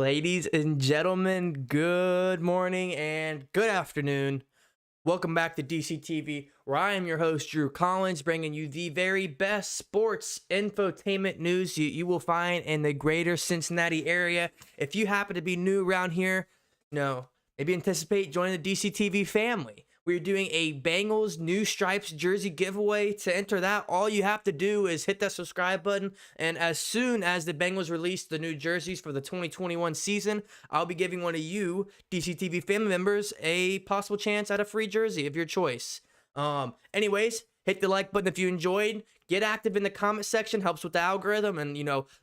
Ladies and gentlemen, good morning and good afternoon. Welcome back to DCTV, where I am your host, Drew Collins, bringing you the very best sports infotainment news you will find in the greater Cincinnati area. If you happen to be new around here, maybe anticipate joining the DCTV family. We're doing a Bengals new stripes jersey giveaway. To enter that, all you have to do is hit that subscribe button, and as soon as the Bengals release the new jerseys for the 2021 season, I'll be giving one of you DCTV family members a possible chance at a free jersey of your choice. Anyways, hit the like button if you enjoyed. Get active in the comment section, helps with the algorithm, and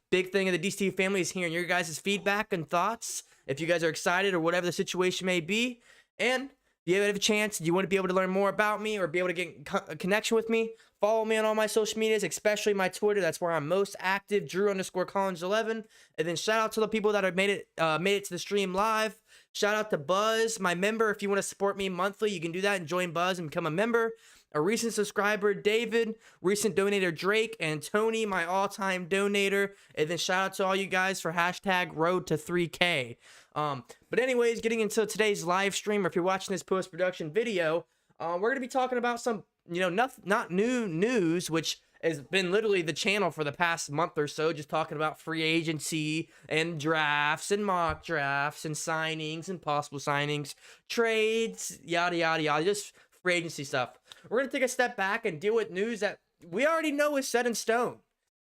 big thing of the DCTV family is hearing your guys' feedback and thoughts. If you guys are excited or whatever the situation may be, and if you have a chance, you want to be able to learn more about me or be able to get a connection with me, follow me on all my social medias, especially my Twitter. That's where I'm most active, Drew_Collins11. And then shout out to the people that have made it to the stream live. Shout out to Buzz, my member. If you want to support me monthly, you can do that and join Buzz and become a member. A recent subscriber, David, recent donator, Drake, and Tony, my all-time donator. And then shout out to all you guys for hashtag road to 3K. But anyways, getting into today's live stream, or if you're watching this post-production video, we're going to be talking about some, not new news, which has been literally the channel for the past month or so, just talking about free agency and drafts and mock drafts and signings and possible signings, trades, yada, yada, yada, just free agency stuff. We're going to take a step back and deal with news that we already know is set in stone.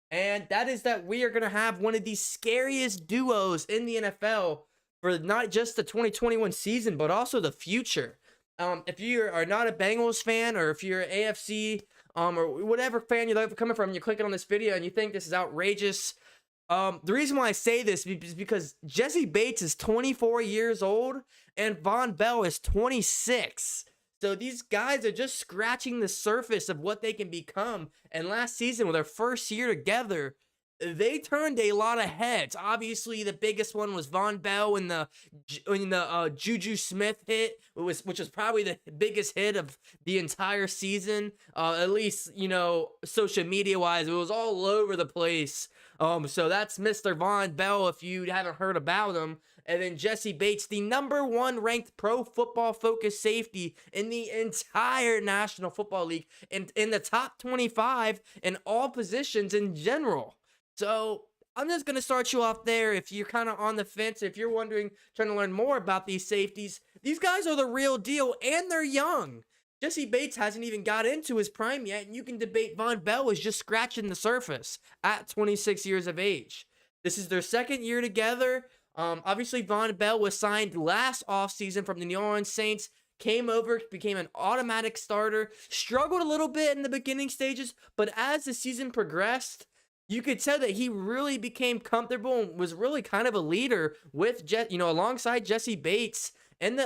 And that is that we are going to have one of the scariest duos in the NFL for not just the 2021 season, but also the future. If you are not a Bengals fan, or if you're an AFC or whatever fan you're coming from, you're clicking on this video and you think this is outrageous. The reason why I say this is because Jessie Bates is 24 years old and Vonn Bell is 26. So these guys are just scratching the surface of what they can become. And last season, with their first year together, they turned a lot of heads. Obviously, the biggest one was Vonn Bell in the Juju Smith hit, which was probably the biggest hit of the entire season. At least, social media-wise, it was all over the place. So that's Mr. Vonn Bell, if you haven't heard about him. And then Jessie Bates, the #1 ranked Pro Football Focus safety in the entire National Football League, and in the top 25 in all positions in general. So I'm just going to start you off there. If you're kind of on the fence, if you're trying to learn more about these safeties, these guys are the real deal, and they're young. Jessie Bates hasn't even got into his prime yet, and you can debate Vonn Bell was just scratching the surface at 26 years of age. This is their second year together. Obviously, Vonn Bell was signed last offseason from the New Orleans Saints, came over, became an automatic starter, struggled a little bit in the beginning stages, but as the season progressed, you could tell that he really became comfortable and was really kind of a leader with alongside Jessie Bates, and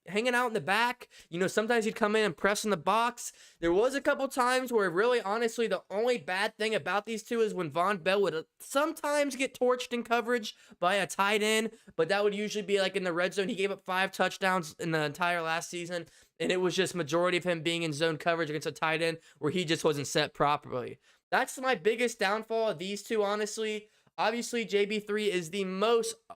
hanging out in the back. Sometimes he'd come in and press in the box. There was a couple times where really, honestly, the only bad thing about these two is when Vonn Bell would sometimes get torched in coverage by a tight end, but that would usually be like in the red zone. He gave up 5 touchdowns in the entire last season, and it was just majority of him being in zone coverage against a tight end where he just wasn't set properly. That's my biggest downfall of these two, honestly. Obviously, JB3 is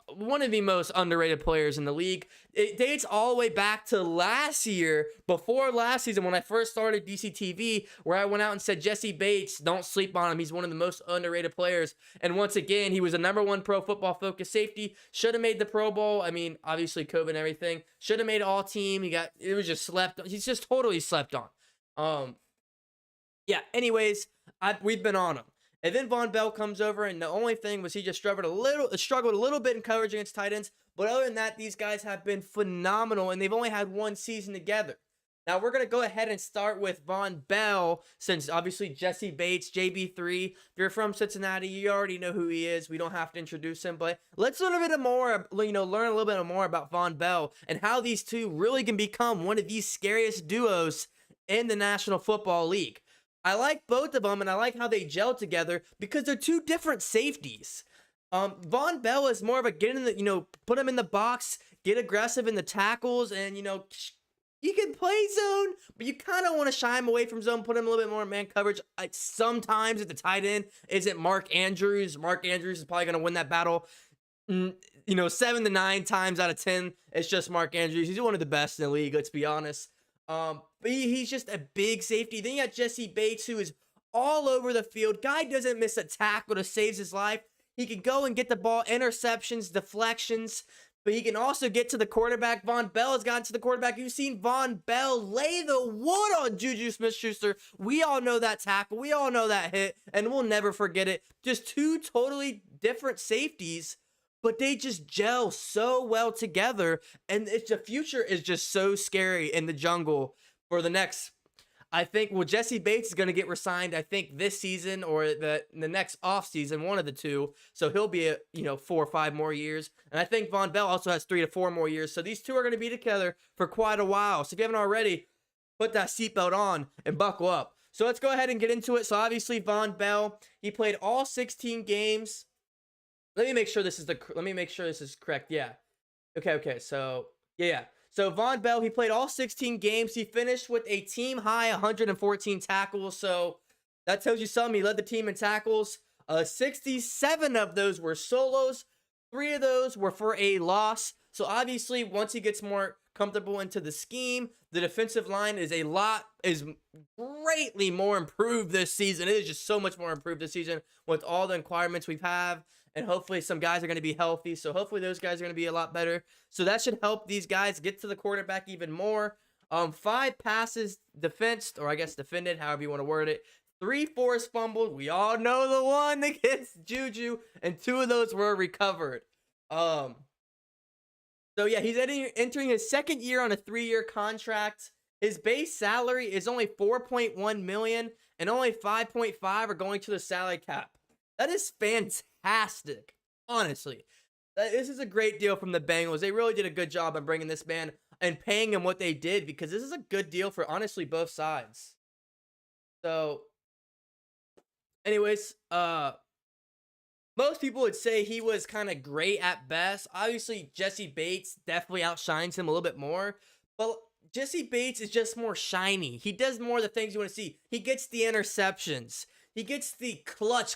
one of the most underrated players in the league. It dates all the way back to last year, before last season, when I first started DCTV, where I went out and said, Jessie Bates, don't sleep on him. He's one of the most underrated players. And once again, he was a #1 Pro Football Focus safety. Should have made the Pro Bowl. I mean, obviously, COVID and everything. Should have made all team. He's just totally slept on. Yeah, anyways, we've been on him. And then Vonn Bell comes over, and the only thing was he just struggled a little bit in coverage against tight ends. But other than that, these guys have been phenomenal, and they've only had one season together. Now, we're going to go ahead and start with Vonn Bell, since obviously Jessie Bates, JB3, if you're from Cincinnati, you already know who he is. We don't have to introduce him, but let's learn a little bit more about Vonn Bell and how these two really can become one of these scariest duos in the National Football League. I like both of them, and I like how they gel together because they're two different safeties. Vonn Bell is more of a put him in the box, get aggressive in the tackles, and you can play zone, but you kind of want to shy him away from zone, put him a little bit more in man coverage. Sometimes at the tight end isn't Mark Andrews. Mark Andrews is probably going to win that battle. you know, 7 to 9 times out of 10, it's just Mark Andrews. He's one of the best in the league, let's be honest. But he's just a big safety. Then you got Jessie Bates, who is all over the field. Guy doesn't miss a tackle to save his life. He can go and get the ball, interceptions, deflections, but he can also get to the quarterback. Vonn Bell has gotten to the quarterback. You've seen Vonn Bell lay the wood on Juju Smith-Schuster. We all know that tackle. We all know that hit, and we'll never forget it. Just two totally different safeties, but they just gel so well together, and the future is just so scary in the jungle for the next. I think, well, Jessie Bates is going to get re-signed, I think, this season or the next offseason, one of the two. So he'll be, 4 or 5 more years. And I think Vonn Bell also has 3 to 4 more years. So these two are going to be together for quite a while. So if you haven't already, put that seatbelt on and buckle up. So let's go ahead and get into it. So obviously, Vonn Bell, he played all 16 games. Let me make sure this is correct. Yeah. Okay. So, yeah. So Vonn Bell, he played all 16 games. He finished with a team high 114 tackles. So that tells you something. He led the team in tackles. 67 of those were solos. 3 of those were for a loss. So obviously, once he gets more comfortable into the scheme, the defensive line is greatly more improved this season. It is just so much more improved this season with all the requirements we have. And hopefully some guys are going to be healthy. So hopefully those guys are going to be a lot better. So that should help these guys get to the quarterback even more. 5 passes defensed, or I guess defended, however you want to word it. 3 forced fumbles. We all know the one against Juju. And 2 of those were recovered. So yeah, he's entering his second year on a 3-year contract. His base salary is only $4.1 million, and only $5.5 are going to the salary cap. That is fantastic, honestly. This is a great deal from the Bengals. They really did a good job of bringing this man and paying him what they did, because this is a good deal for, honestly, both sides. So, anyways, most people would say he was kind of great at best. Obviously, Jessie Bates definitely outshines him a little bit more, but Jessie Bates is just more shiny. He does more of the things you want to see. He gets the interceptions. He gets the clutch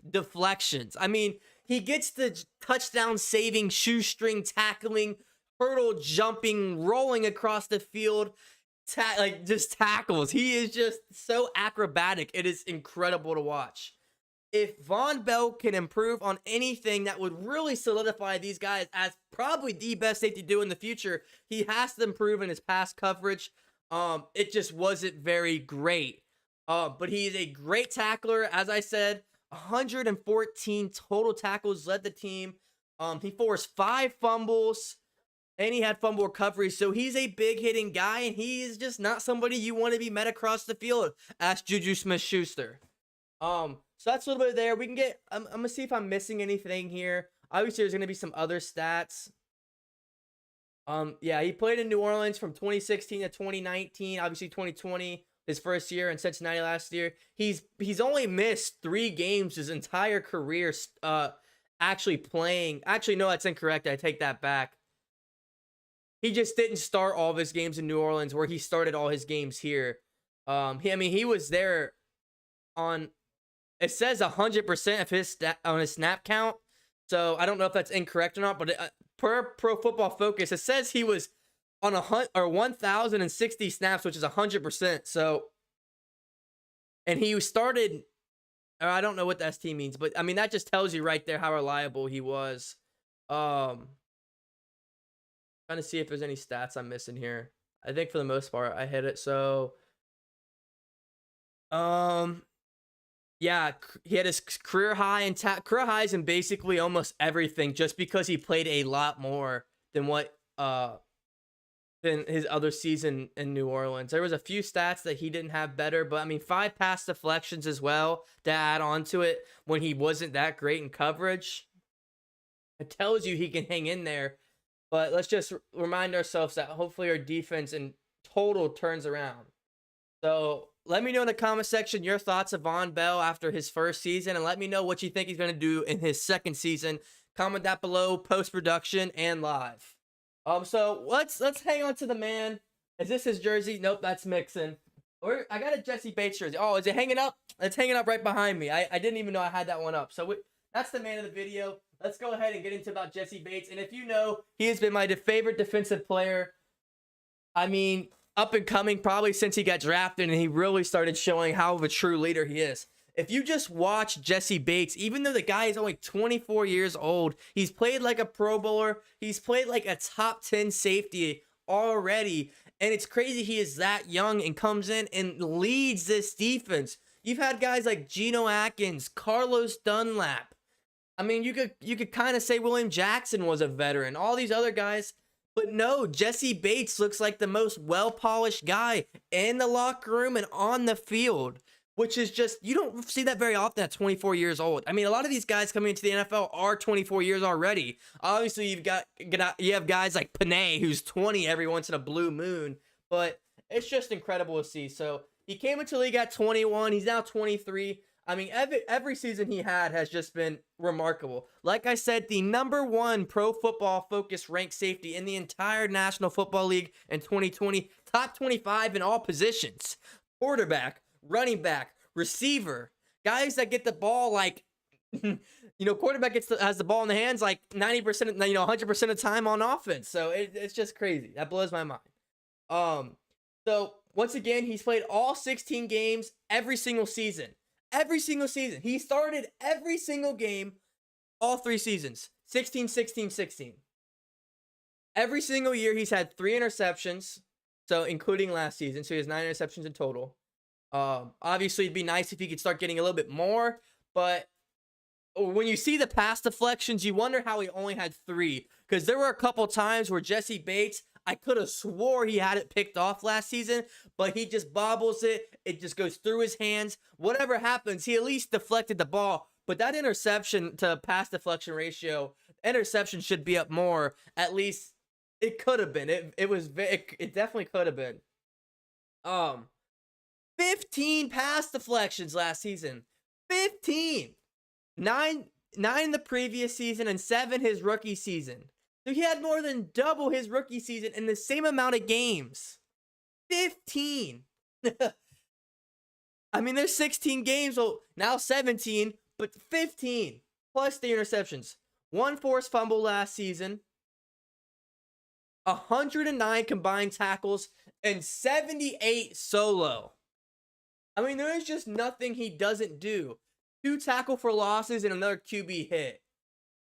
deflections. I mean, he gets the touchdown-saving, shoestring tackling, hurdle jumping, rolling across the field, just tackles. He is just so acrobatic. It is incredible to watch. If Vonn Bell can improve on anything that would really solidify these guys as probably the best safety to do in the future, he has to improve in his pass coverage. It just wasn't very great. But he is a great tackler. As I said, 114 total tackles, led the team. He forced 5 fumbles, and he had fumble recovery. So he's a big hitting guy, and he is just not somebody you want to be met across the field. Ask Juju Smith-Schuster. So that's a little bit there. We can get, I'm going to see if I'm missing anything here. Obviously, there's going to be some other stats. Yeah, he played in New Orleans from 2016 to 2019. Obviously, 2020, his first year, in Cincinnati last year. He's only missed 3 games his entire career actually playing. Actually, no, that's incorrect. I take that back. He just didn't start all of his games in New Orleans, where he started all his games here. He was there on, it says 100% of his on his snap count. So I don't know if that's incorrect or not, but per Pro Football Focus, it says he was on 1,060 snaps, which is 100%. So, and he started, or I don't know what that ST means, but I mean, that just tells you right there how reliable he was. Trying to see if there's any stats I'm missing here. I think for the most part I hit it. So, yeah, he had his career high and career highs in basically almost everything, just because he played a lot more than what than his other season in New Orleans. There was a few stats that he didn't have better, but I mean, 5 pass deflections as well to add on to it when he wasn't that great in coverage. It tells you he can hang in there, but let's just remind ourselves that hopefully our defense in total turns around. So let me know in the comment section your thoughts of Vonn Bell after his first season, and let me know what you think he's going to do in his second season. Comment that below, post-production and live. So let's hang on to the man. Is this his jersey? Nope, that's Mixon. I got a Jessie Bates jersey. Oh, is it hanging up? It's hanging up right behind me. I didn't even know I had that one up. So that's the man of the video. let's go ahead and get into about Jessie Bates. And if you know, he has been my favorite defensive player. I mean, up and coming probably since he got drafted, and he really started showing how of a true leader he is. If you just watch Jessie Bates, even though the guy is only 24 years old, he's played like a Pro Bowler. He's played like a top 10 safety already. And it's crazy he is that young and comes in and leads this defense. You've had guys like Geno Atkins, Carlos Dunlap. I mean, you could kind of say William Jackson was a veteran. All these other guys. But no, Jessie Bates looks like the most well-polished guy in the locker room and on the field, which is just, you don't see that very often at 24 years old. I mean, a lot of these guys coming into the NFL are 24 years already. Obviously, you have guys like Panay, who's 20 every once in a blue moon, but it's just incredible to see. So he came into the league at 21. He's now 23. I mean, every season he had has just been remarkable. Like I said, the #1 Pro Football Focus ranked safety in the entire National Football League in 2020. Top 25 in all positions. Quarterback, running back, receiver. Guys that get the ball like, quarterback has the ball in the hands like 90%, 100% of the time on offense. So it's just crazy. That blows my mind. So once again, he's played all 16 games every single season. Every single season. He started every single game, all 3 seasons. 16, 16, 16. Every single year, he's had 3 interceptions, so including last season. So he has 9 interceptions in total. Obviously, it'd be nice if he could start getting a little bit more, but when you see the pass deflections, you wonder how he only had 3. Because there were a couple times where Jessie Bates, I could have swore he had it picked off last season, but he just bobbles it. It just goes through his hands. Whatever happens, he at least deflected the ball. But that interception to pass deflection ratio, interception should be up more. At least it could have been. It definitely could have been. 15 pass deflections last season. 15. 9 in the previous season and 7 his rookie season. So he had more than double his rookie season in the same amount of games. 15. I mean, there's 16 games, so now 17, but 15. Plus the interceptions. 1 forced fumble last season. 109 combined tackles and 78 solo. I mean, there is just nothing he doesn't do. 2 tackle for losses and another QB hit.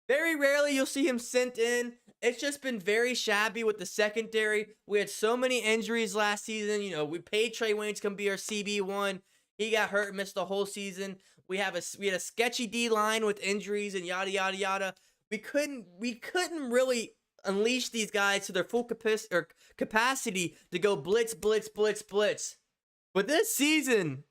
Very rarely you'll see him sent in. It's just been very shabby with the secondary. We had so many injuries last season. We paid Trey Wayne to come be our CB1. He got hurt, missed the whole season. We had a sketchy D line with injuries and yada yada yada. We couldn't really unleash these guys to their full capacity to go blitz, blitz, blitz, blitz. But this season,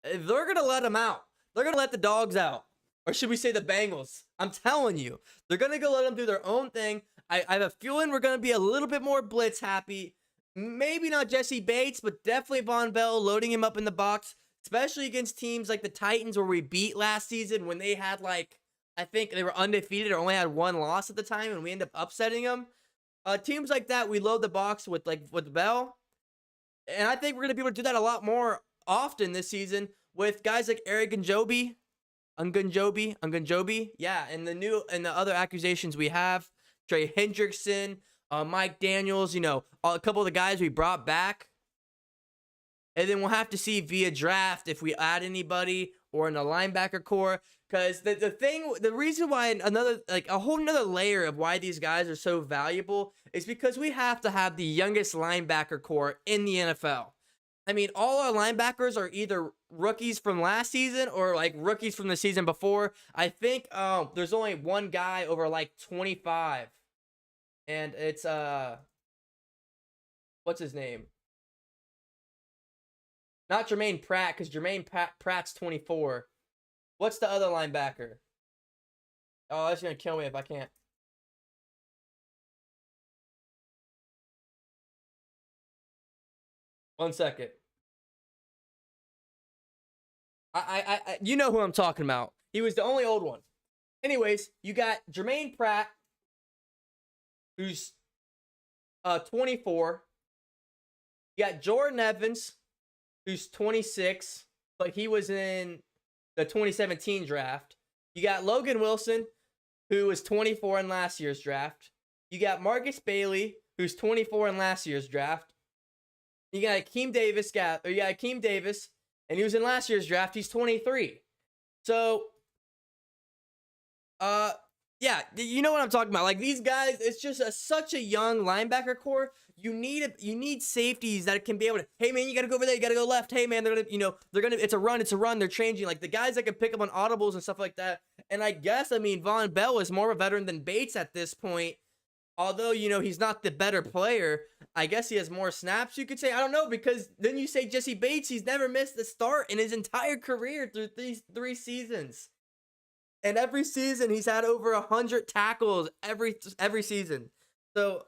they're gonna let them out. They're gonna let the dogs out. Or should we say the Bengals? I'm telling you, they're going to go let them do their own thing. I have a feeling we're going to be a little bit more blitz happy. Maybe not Jessie Bates, but definitely Vonn Bell loading him up in the box, especially against teams like the Titans where we beat last season when they had I think they were undefeated or only had 1 loss at the time and we ended up upsetting them. Teams like that, we load the box with Bell. And I think we're going to be able to do that a lot more often this season with guys like Eric Njobi. Ungunjobi, yeah, and the other accusations we have, Trey Hendrickson, Mike Daniels, a couple of the guys we brought back, and then we'll have to see via draft if we add anybody or in the linebacker core, because the reason why a whole nother layer of why these guys are so valuable is because we have to have the youngest linebacker core in the NFL. I mean, all our linebackers are either rookies from last season or rookies from the season before. I think there's only one guy over 25. And it's what's his name? Not Jermaine Pratt, because Jermaine Pratt's 24. What's the other linebacker? Oh, that's gonna kill me if I can't. One second. You know who I'm talking about. He was the only old one. Anyways, you got Jermaine Pratt, who's 24. You got Jordan Evans, who's 26, but he was in the 2017 draft. You got Logan Wilson, who was 24 in last year's draft. You got Marcus Bailey, who's 24 in last year's draft. You got Akeem Davis, and he was in last year's draft. He's 23. So, yeah, you know what I'm talking about. Like, these guys, it's just such a young linebacker core. You need safeties that can be able to, hey man, you gotta go over there, you gotta go left. Hey man, it's a run. They're changing. Like, the guys that can pick up on audibles and stuff like that. And I guess, Vonn Bell is more of a veteran than Bates at this point. Although, he's not the better player, I guess he has more snaps, you could say. I don't know, because then you say Jessie Bates, he's never missed a start in his entire career through these 3 seasons. And every season, he's had over 100 tackles every season. So,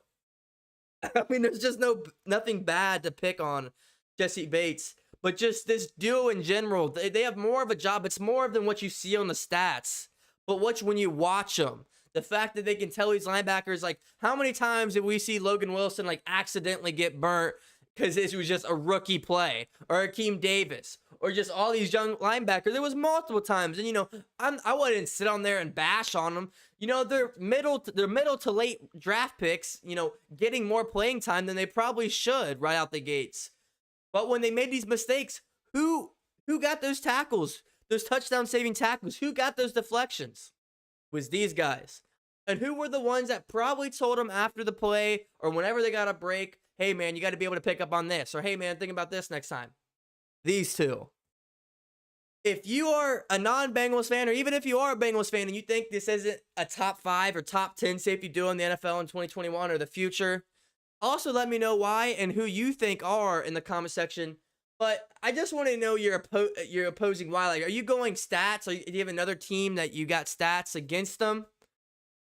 there's just nothing bad to pick on Jessie Bates. But just this duo in general, they have more of a job. It's more than what you see on the stats. But when you watch them, the fact that they can tell these linebackers, like, how many times did we see Logan Wilson, like, accidentally get burnt because it was just a rookie play? Or Akeem Davis? Or just all these young linebackers? There was multiple times. And, I wouldn't sit on there and bash on them. They're middle to late draft picks, getting more playing time than they probably should right out the gates. But when they made these mistakes, who got those tackles? Those touchdown-saving tackles? Who got those deflections? It was these guys. And who were the ones that probably told them after the play or whenever they got a break, hey, man, you got to be able to pick up on this. Or, hey, man, think about this next time. These two. If you are a non-Bengals fan, or even if you are a Bengals fan and you think this isn't a top 5 or top 10 safety duo in the NFL in 2021 or the future, also let me know why and who you think are in the comment section. But I just want to know your opposing why. Like, are you going stats? Or do you have another team that you got stats against them?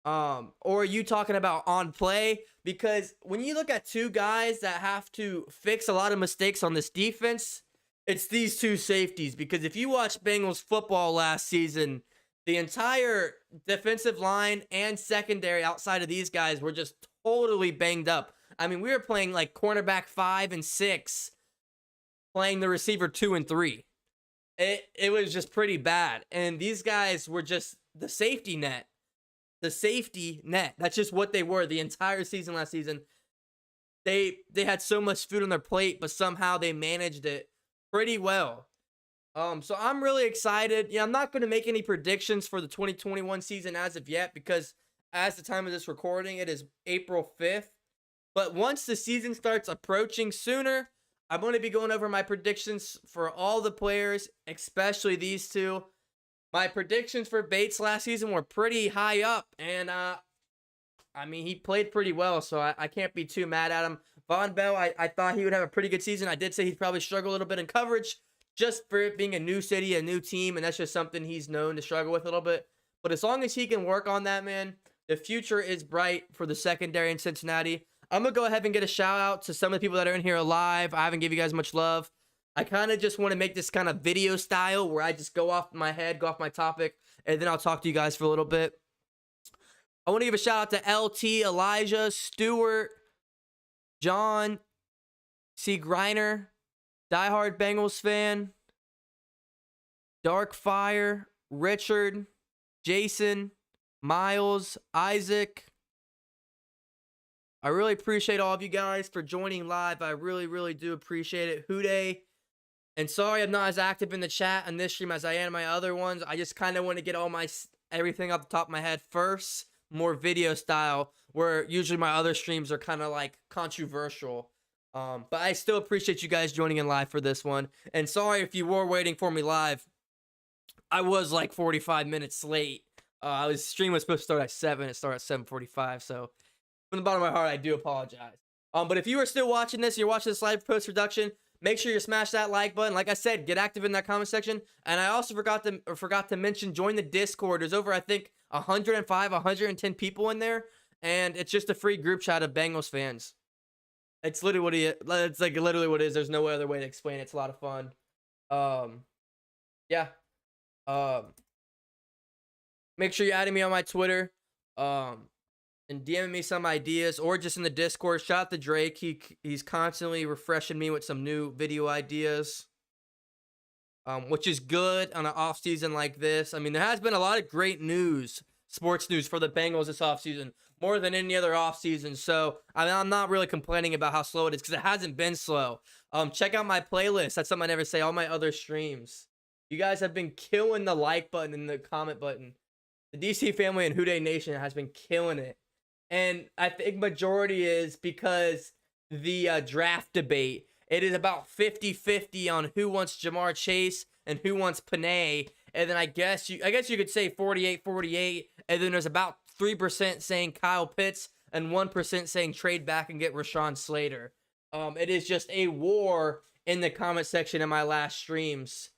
Or are you talking about on play? Because when you look at 2 guys that have to fix a lot of mistakes on this defense, it's these 2 safeties. Because if you watch Bengals football last season, the entire defensive line and secondary outside of these guys were just totally banged up. We were playing like cornerback 5 and 6, playing the receiver 2 and 3. It was just pretty bad. And these guys were just the safety net. The safety net. That's just what they were the entire season last season. They had so much food on their plate, but somehow they managed it pretty well. So I'm really excited. I'm not going to make any predictions for the 2021 season as of yet, because as the time of this recording, it is April 5th. But once the season starts approaching sooner, I'm going to be going over my predictions for all the players, especially these 2. My predictions for Bates last season were pretty high up, and he played pretty well, so I can't be too mad at him. Vonn Bell, I thought he would have a pretty good season. I did say he'd probably struggle a little bit in coverage, just for it being a new city, a new team, and that's just something he's known to struggle with a little bit. But as long as he can work on that, man, the future is bright for the secondary in Cincinnati. I'm going to go ahead and get a shout out to some of the people that are in here live. I haven't given you guys much love. I kind of just want to make this kind of video style where I just go off my head, go off my topic, and then I'll talk to you guys for a little bit. I want to give a shout out to LT, Elijah, Stewart, John, C. Griner, diehard Bengals fan, Darkfire, Richard, Jason, Miles, Isaac. I really appreciate all of you guys for joining live. I really, really do appreciate it. Houday. And sorry I'm not as active in the chat on this stream as I am my other ones. I just kind of want to get all everything off the top of my head first. More video style, where usually my other streams are kind of like controversial. But I still appreciate you guys joining in live for this one. And sorry if you were waiting for me live. I was like 45 minutes late. Stream was supposed to start at 7. It started at 7:45. So from the bottom of my heart, I do apologize. But if you are still watching this, you're watching this live post-production, make sure you smash that like button. Like I said, get active in that comment section. And I also forgot to mention, join the Discord. There's over, I think, 105, 110 people in there. And it's just a free group chat of Bengals fans. It's literally literally what it is. There's no other way to explain it. It's a lot of fun. Yeah. Make sure you're adding me on my Twitter. And DMing me some ideas, or just in the Discord. Shout out to Drake. He's constantly refreshing me with some new video ideas, which is good on an off season like this. There has been a lot of great news sports news for the Bengals this offseason, more than any other offseason. So I'm not really complaining about how slow it is because it hasn't been slow. Check out my playlist. That's something I never say. All my other streams. You guys have been killing the like button and the comment button. The DC family and Houday Nation has been killing it. And I think majority is because the draft debate. It is about 50-50 on who wants Jamar Chase and who wants Panay. And then I guess you could say 48-48. And then there's about 3% saying Kyle Pitts and 1% saying trade back and get Rashawn Slater. It is just a war in the comment section in my last streams.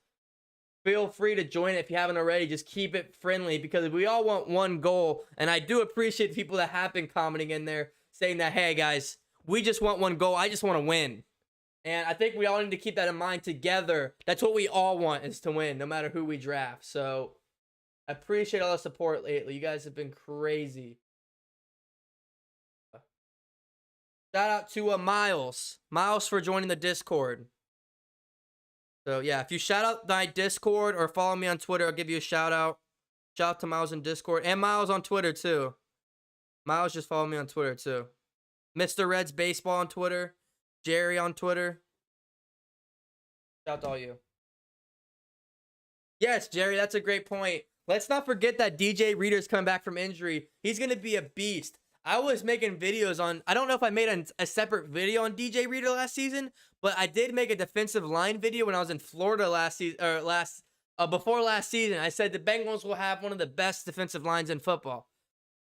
Feel free to join it if you haven't already. Just keep it friendly because we all want one goal. And I do appreciate people that have been commenting in there saying that, hey, guys, we just want one goal. I just want to win. And I think we all need to keep that in mind together. That's what we all want, is to win, no matter who we draft. So I appreciate all the support lately. You guys have been crazy. Shout out to Miles. Miles for joining the Discord. So yeah, if you shout out my Discord or follow me on Twitter, I'll give you a shout out. Shout out to Miles in Discord. And Miles on Twitter too. Miles just follow me on Twitter too. Mr. Reds Baseball on Twitter. Jerry on Twitter. Shout out to all you. Yes, Jerry, that's a great point. Let's not forget that DJ Reader's coming back from injury. He's going to be a beast. I was making videos on, I don't know if I made a separate video on DJ Reader last season, but I did make a defensive line video when I was in Florida last season, or before last season. I said the Bengals will have one of the best defensive lines in football.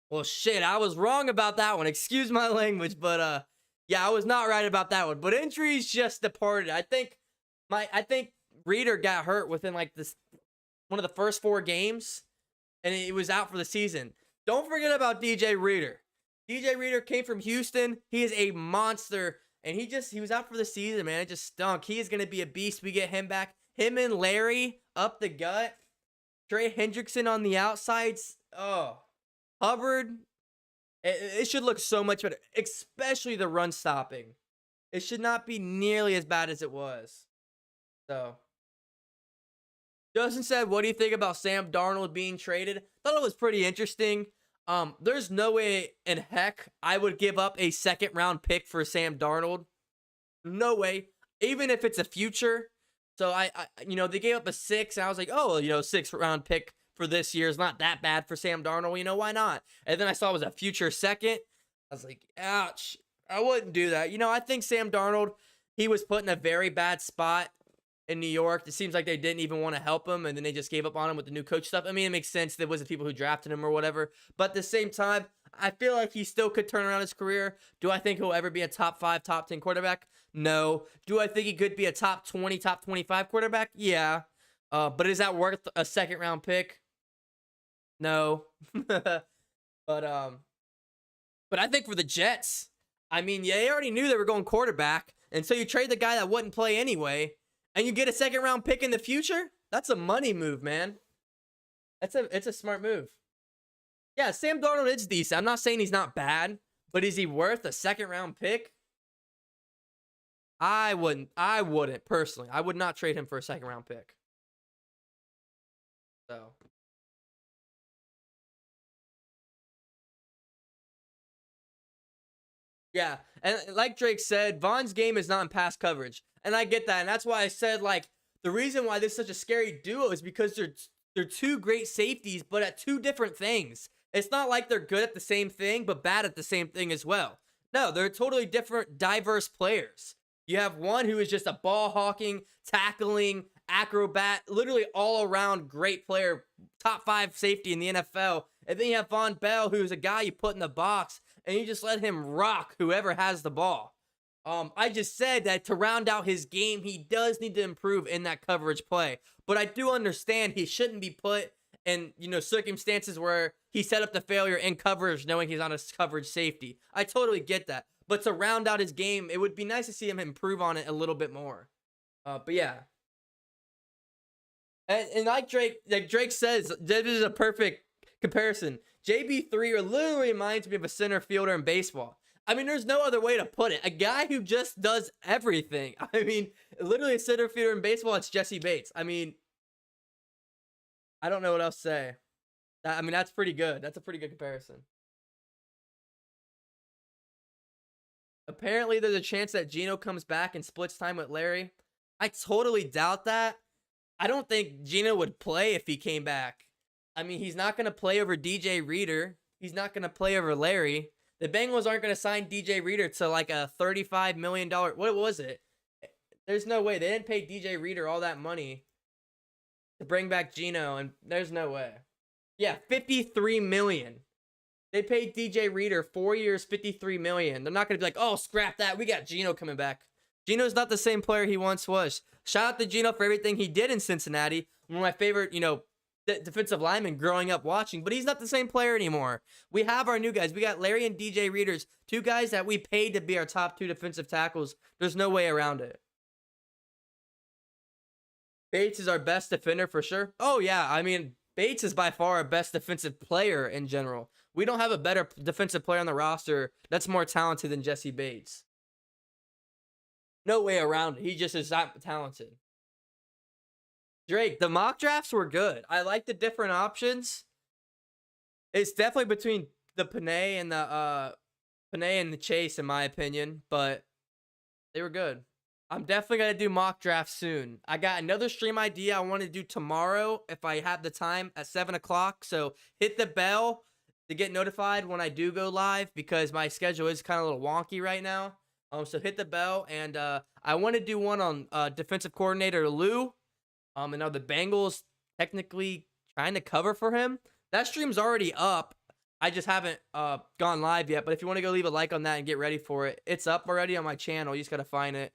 Well, shit, I was wrong about that one. Excuse my language, but yeah, I was not right about that one. But injuries just departed. I think Reader got hurt within like one of the first 4 games, and he was out for the season. Don't forget about DJ Reader. DJ Reader came from Houston. He is a monster, and he was out for the season, man. It just stunk. He is going to be a beast. We get him back. Him and Larry up the gut. Trey Hendrickson on the outsides. Oh, Hubbard. It should look so much better, especially the run stopping. It should not be nearly as bad as it was. So, Justin said, what do you think about Sam Darnold being traded? Thought it was pretty interesting. There's no way in heck I would give up a 2nd round pick for Sam Darnold. No way. Even if it's a future. So I they gave up a 6, and I was like, oh, 6th round pick for this year is not that bad for Sam Darnold. Why not? And then I saw it was a future 2nd. I was like, ouch. I wouldn't do that. I think Sam Darnold, he was put in a very bad spot in New York. It seems like they didn't even want to help him, and then they just gave up on him with the new coach stuff. I mean, it makes sense. There wasn't people who drafted him or whatever. But at the same time, I feel like he still could turn around his career. Do I think he'll ever be a top 5, top 10 quarterback? No. Do I think he could be a top 20, top 25 quarterback? Yeah. But is that worth a 2nd round pick? No. But I think for the Jets, I mean, yeah, they already knew they were going quarterback, and so you trade the guy that wouldn't play anyway, and you get a 2nd round pick in the future. That's a money move, man. It's a smart move. Yeah, Sam Darnold is decent. I'm not saying he's not bad, but is he worth a 2nd round pick? I wouldn't personally. I would not trade him for a 2nd round pick. So. Yeah, and like Drake said, Vonn's game is not in pass coverage, and I get that, and that's why I said, like, the reason why this is such a scary duo is because they're 2 great safeties, but at 2 different things. It's not like they're good at the same thing, but bad at the same thing as well. No, they're totally different, diverse players. You have one who is just a ball-hawking, tackling, acrobat, literally all-around great player, top 5 safety in the NFL, and then you have Vonn Bell, who's a guy you put in the box, and you just let him rock whoever has the ball. I just said that to round out his game, he does need to improve in that coverage play. But I do understand he shouldn't be put in, circumstances where he set up the failure in coverage knowing he's on a coverage safety. I totally get that. But to round out his game, it would be nice to see him improve on it a little bit more. But yeah. And like Drake says, this is a perfect comparison. JB3 literally reminds me of a center fielder in baseball. I mean, there's no other way to put it. A guy who just does everything. I mean, literally a center fielder in baseball, it's Jessie Bates. I mean, I don't know what else to say. I mean, that's pretty good. That's a pretty good comparison. Apparently, there's a chance that Geno comes back and splits time with Larry. I totally doubt that. I don't think Geno would play if he came back. I mean, he's not going to play over DJ Reader. He's not going to play over Larry. The Bengals aren't going to sign DJ Reader to like a $35 million. What was it? There's no way. They didn't pay DJ Reader all that money to bring back Geno, and there's no way. Yeah, $53 million. They paid DJ Reader 4 years, $53 million. They're not going to be like, oh, scrap that. We got Geno coming back. Geno's not the same player he once was. Shout out to Geno for everything he did in Cincinnati. One of my favorite, defensive linemen growing up watching, but he's not the same player anymore. We have our new guys. We got Larry and DJ Readers, two guys that we paid to be our top 2 defensive tackles. There's no way around it. Bates is our best defender for sure. Oh, yeah. I mean, Bates is by far our best defensive player in general. We don't have a better defensive player on the roster that's more talented than Jessie Bates. No way around it. He just is not talented. Drake, the mock drafts were good. I like the different options. It's definitely between the Panay and the Chase, in my opinion, but they were good. I'm definitely going to do mock drafts soon. I got another stream idea I want to do tomorrow if I have the time at 7 o'clock. So hit the bell to get notified when I do go live because my schedule is kind of a little wonky right now. So hit the bell, and I want to do one on defensive coordinator Lou. And now the Bengals technically trying to cover for him. That stream's already up. I just haven't gone live yet. But if you want to go leave a like on that and get ready for it, it's up already on my channel. You just got to find it.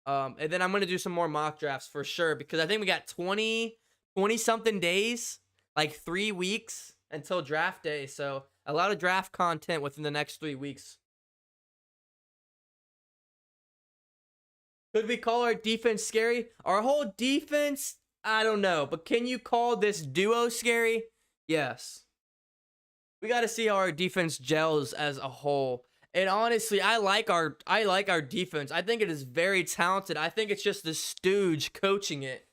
And then I'm going to do some more mock drafts for sure because I think we got 20-something days, like 3 weeks until draft day. So a lot of draft content within the next 3 weeks. Could we call our defense scary? Our whole defense, I don't know. But can you call this duo scary? Yes. We got to see how our defense gels as a whole. And honestly, I like our defense. I think it is very talented. I think it's just the stooge coaching it.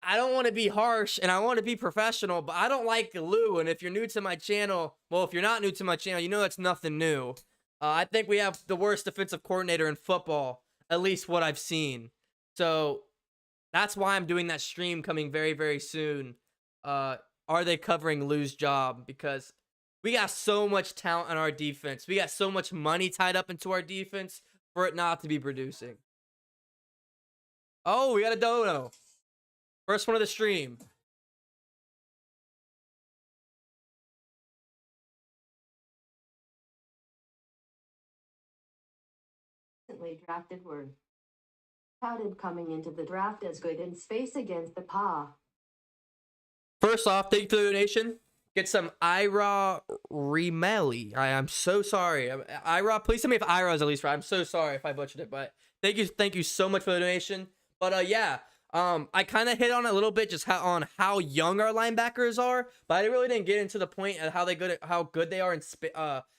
I don't want to be harsh and I want to be professional, but I don't like Lou. And if you're new to my channel, well, if you're not new to my channel, you know that's nothing new. I think we have the worst defensive coordinator in football. At least what I've seen. So that's why I'm doing that stream coming very, very soon. Are they covering Lou's job? Because we got so much talent on our defense. We got so much money tied up into our defense for it not to be producing. Oh, we got a dono. First one of the stream. Drafted were touted coming into the draft as good in space against the PA. First off, thank you for the donation. Get some Ira Remeli. I'm so sorry. Ira, please tell me if Ira is at least right. I'm so sorry if I butchered it, but thank you so much for the donation. But yeah, I kind of hit on it a little bit just how young our linebackers are, but I really didn't get into the point of how good they are in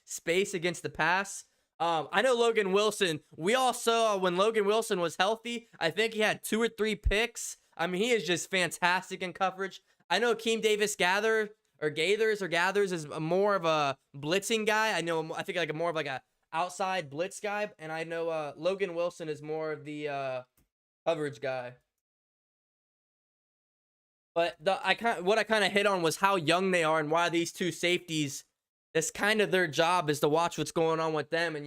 space against the pass. I know Logan Wilson. We all saw when Logan Wilson was healthy. I think he had 2 or 3 picks. I mean, he is just fantastic in coverage. I know Akeem Davis-Gathers is more of a blitzing guy. I think like more of like a outside blitz guy, and I know Logan Wilson is more of the coverage guy. But what I kind of hit on was how young they are and why these two safeties. That's kind of their job is to watch what's going on with them, and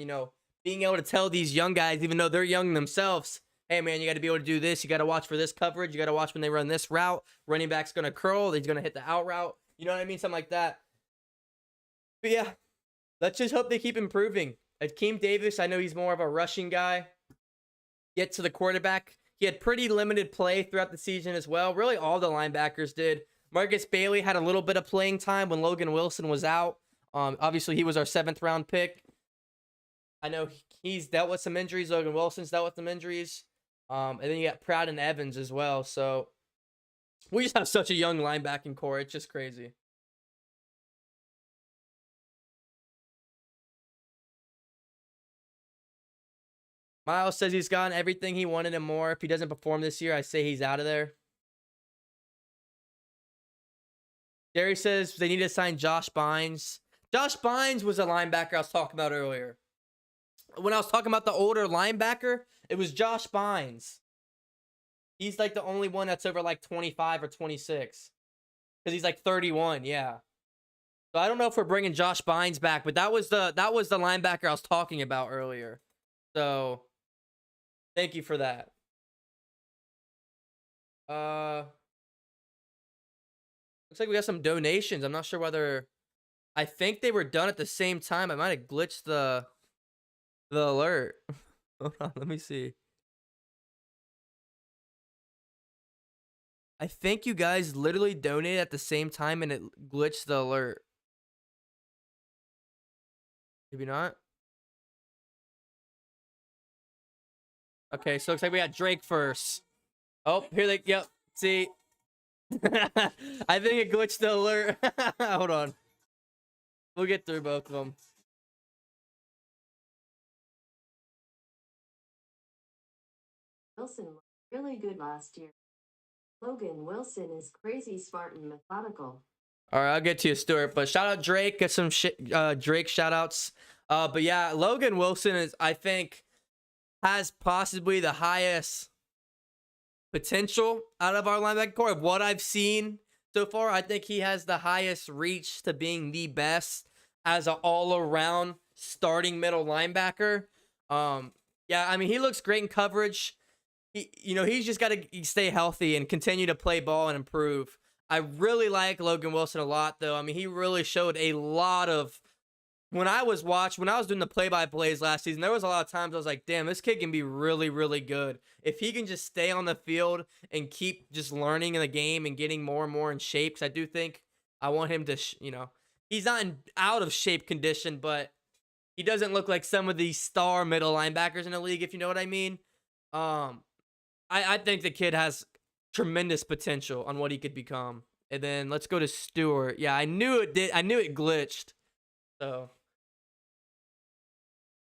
being able to tell these young guys, even though they're young themselves, hey man, you got to be able to do this. You got to watch for this coverage. You got to watch when they run this route. Running back's gonna curl. He's gonna hit the out route. You know what I mean? Something like that. But yeah, let's just hope they keep improving. Akeem Davis, I know he's more of a rushing guy. Get to the quarterback. He had pretty limited play throughout the season as well. Really, all the linebackers did. Marcus Bailey had a little bit of playing time when Logan Wilson was out. Obviously, he was our 7th round pick. I know he's dealt with some injuries. Logan Wilson's dealt with some injuries. And then you got Proud and Evans as well. So we just have such a young linebacking core. It's just crazy. Miles says he's gotten everything he wanted and more. If he doesn't perform this year, I say he's out of there. Jerry says they need to sign Josh Bynes. Josh Bynes was a linebacker I was talking about earlier. When I was talking about the older linebacker, it was Josh Bynes. He's like the only one that's over like 25 or 26. Because he's like 31, yeah. So I don't know if we're bringing Josh Bynes back, but that was the linebacker I was talking about earlier. So thank you for that. Looks like we got some donations. I'm not sure whether I think they were done at the same time. I might have glitched the alert. Hold on, let me see. I think you guys literally donated at the same time and it glitched the alert. Maybe not. Okay, so looks like we got Drake first. Oh, here they, yep, see. I think it glitched the alert. Hold on. We'll get through both of them. Wilson was really good last year. Logan Wilson is crazy smart and methodical. All right, I'll get to you, Stuart. But shout out Drake. Get some Drake shout outs. But yeah, Logan Wilson is, I think, has possibly the highest potential out of our linebacker core of what I've seen so far. I think he has the highest reach to being the best as an all-around starting middle linebacker. Yeah, I mean, he looks great in coverage. He's just got to stay healthy and continue to play ball and improve. I really like Logan Wilson a lot, though. I mean, he really showed a lot of... When I was doing the play-by-plays last season, there was a lot of times I was like, damn, this kid can be really, really good. If he can just stay on the field and keep just learning in the game and getting more and more in shape, because I do think I want him to, he's not in out of shape condition, but he doesn't look like some of these star middle linebackers in the league, if you know what I mean. I think the kid has tremendous potential on what he could become. And then let's go to Stewart. Yeah, I knew it did. I knew it glitched. So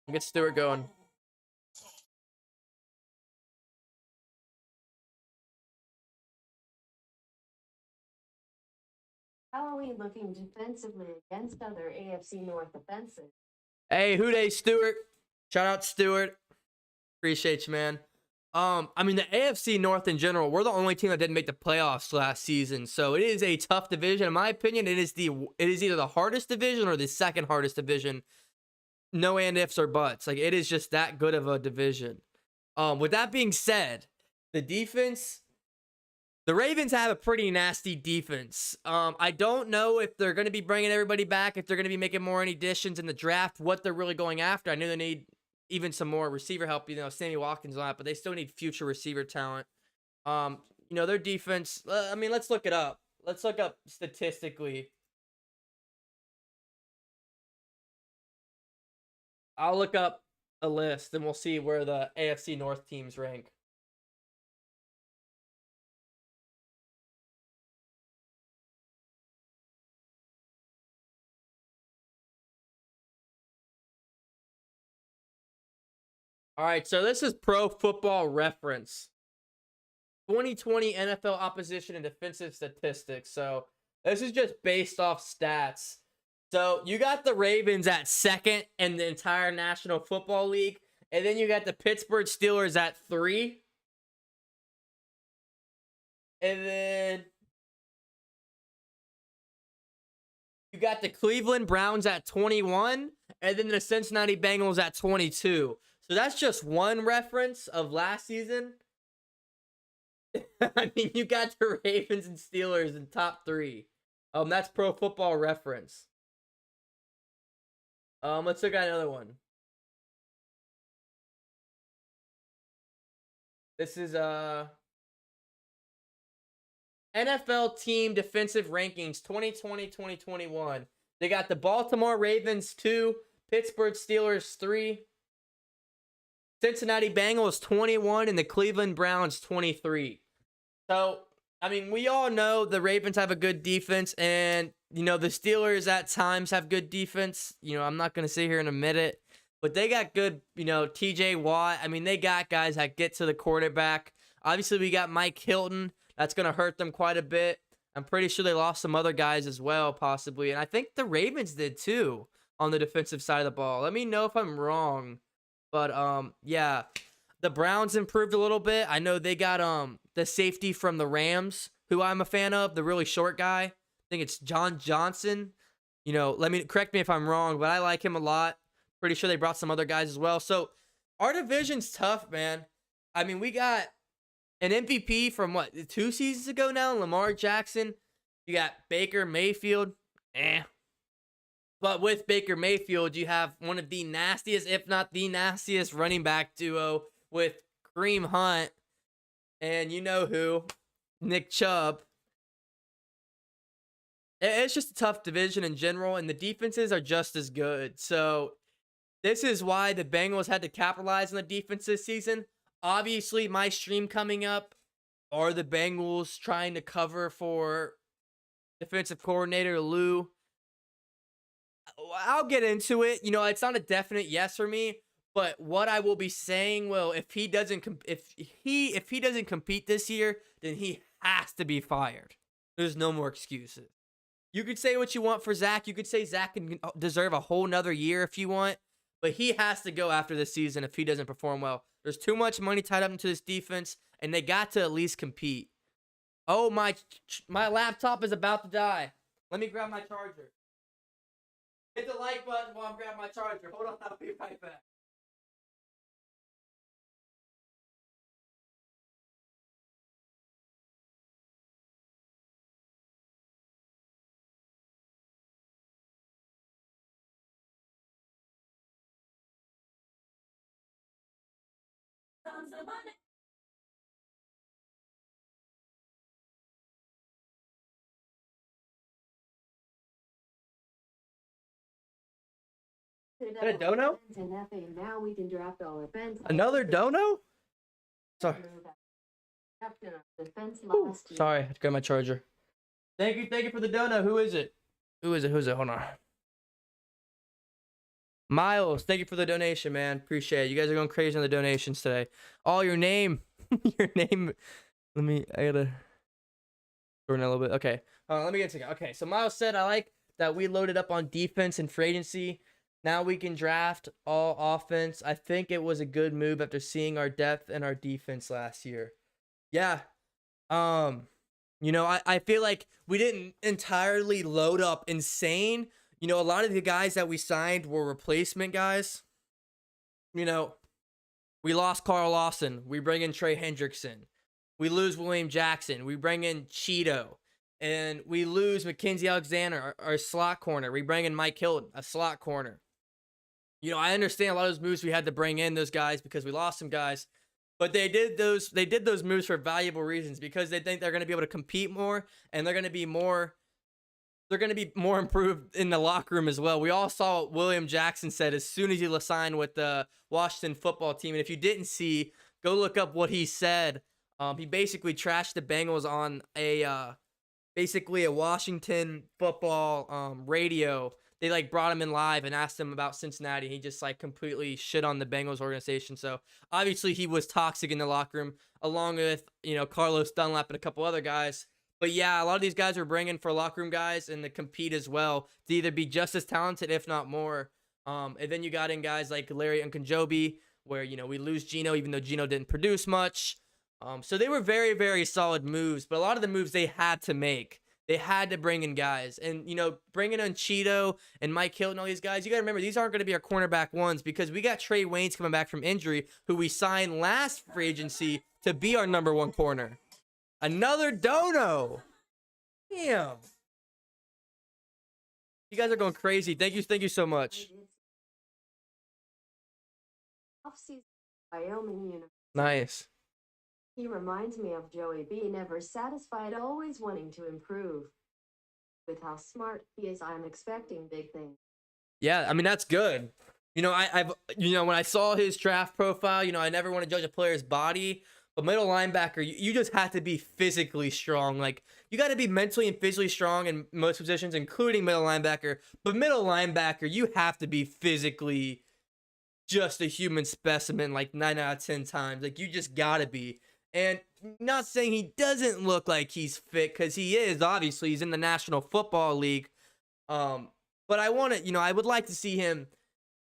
I'll get Stewart going. How are we looking defensively against other AFC North offenses? Hey, who dey, Stewart? Shout out Stewart. Appreciate you, man. I mean, the AFC North in general, we're the only team that didn't make the playoffs last season. So it is a tough division. In my opinion, it is either the hardest division or the second hardest division. No and ifs or buts. Like, it is just that good of a division. With that being said, the defense, the Ravens have a pretty nasty defense. I don't know if they're going to be bringing everybody back, if they're going to be making more additions in the draft, what they're really going after. I know they need even some more receiver help, Sammy Watkins a lot, but they still need future receiver talent. Their defense, I mean, let's look it up. Let's look up statistically. I'll look up a list and we'll see where the AFC North teams rank. All right, so this is Pro Football Reference. 2020 NFL opposition and defensive statistics. So this is just based off stats. So you got the Ravens at second in the entire National Football League. And then you got the Pittsburgh Steelers at 3. And then you got the Cleveland Browns at 21. And then the Cincinnati Bengals at 22. So that's just one reference of last season. I mean, you got the Ravens and Steelers in top 3. That's Pro Football Reference. Let's look at another one. This is NFL team defensive rankings 2020-2021. They got the Baltimore Ravens 2, Pittsburgh Steelers 3, Cincinnati Bengals 21, and the Cleveland Browns 23. So, I mean, we all know the Ravens have a good defense, and, the Steelers at times have good defense. I'm not going to sit here and admit it, but they got good, TJ Watt. I mean, they got guys that get to the quarterback. Obviously, we got Mike Hilton. That's going to hurt them quite a bit. I'm pretty sure they lost some other guys as well, possibly. And I think the Ravens did too on the defensive side of the ball. Let me know if I'm wrong. But yeah, the Browns improved a little bit. I know they got the safety from the Rams, who I'm a fan of, the really short guy. I think it's John Johnson. Correct me if I'm wrong, but I like him a lot. Pretty sure they brought some other guys as well. So our division's tough, man. I mean, we got an MVP from 2 seasons ago now, Lamar Jackson. You got Baker Mayfield. But with Baker Mayfield, you have one of the nastiest, if not the nastiest, running back duo with Kareem Hunt and you know who, Nick Chubb. It's just a tough division in general, and the defenses are just as good. So this is why the Bengals had to capitalize on the defense this season. Obviously, my stream coming up are the Bengals trying to cover for defensive coordinator Lou. I'll get into it. It's not a definite yes for me, but what I will be saying, if he doesn't compete this year, then he has to be fired. There's no more excuses. You could say what you want for Zach. You could say Zach can deserve a whole nother year if you want, but he has to go after this season if he doesn't perform well. There's too much money tied up into this defense, and they got to at least compete. Oh, my laptop is about to die. Let me grab my charger. Hit the like button while I'm grabbing my charger. Hold on, I'll be right back. Is that a dono? Now we can draft all our fans. Another dono? Sorry. Sorry, I had to grab my charger. Thank you for the dono. Who is it? Hold on. Miles, thank you for the donation, man. Appreciate it. You guys are going crazy on the donations today. Oh, your name. Your name. I gotta shorten a little bit. Okay. Let me get to it. Okay, so Miles said, I like that we loaded up on defense and free agency. Now we can draft all offense. I think it was a good move after seeing our depth and our defense last year. Yeah. I feel like we didn't entirely load up insane. A lot of the guys that we signed were replacement guys. We lost Carl Lawson. We bring in Trey Hendrickson. We lose William Jackson. We bring in Cheeto. And we lose Mackenzie Alexander, our slot corner. We bring in Mike Hilton, a slot corner. I understand a lot of those moves we had to bring in those guys because we lost some guys. But they did those moves for valuable reasons because they think they're going to be able to compete more and they're going to be more improved in the locker room as well. We all saw what William Jackson said as soon as he signed with the Washington football team. And if you didn't see, go look up what he said. He basically trashed the Bengals on a Washington football radio. They brought him in live and asked him about Cincinnati. He just completely shit on the Bengals organization. So obviously he was toxic in the locker room, along with Carlos Dunlap and a couple other guys. But yeah, a lot of these guys were bringing for locker room guys and to compete as well to either be just as talented, if not more. And then you got in guys like Larry Nkunjobi, where we lose Geno, even though Geno didn't produce much. So they were very, very solid moves. But a lot of the moves they had to make. They had to bring in guys. And, bringing in Cheeto and Mike Hilton, all these guys, you got to remember, these aren't going to be our cornerback ones because we got Trey Waynes coming back from injury, who we signed last free agency to be our number one corner. Another dono. Damn. You guys are going crazy. Thank you so much. Off-season, Wyoming University. Nice. He reminds me of Joey B. Never satisfied, always wanting to improve. With how smart he is, I'm expecting big things. Yeah, I mean, that's good. When I saw his draft profile, I never want to judge a player's body, but middle linebacker, you just have to be physically strong. You got to be mentally and physically strong in most positions, including middle linebacker. But middle linebacker, you have to be physically just a human specimen 9 out of 10 times. You just got to be. And not saying he doesn't look like he's fit, because he is. Obviously, he's in the National Football League. But I want to, I would like to see him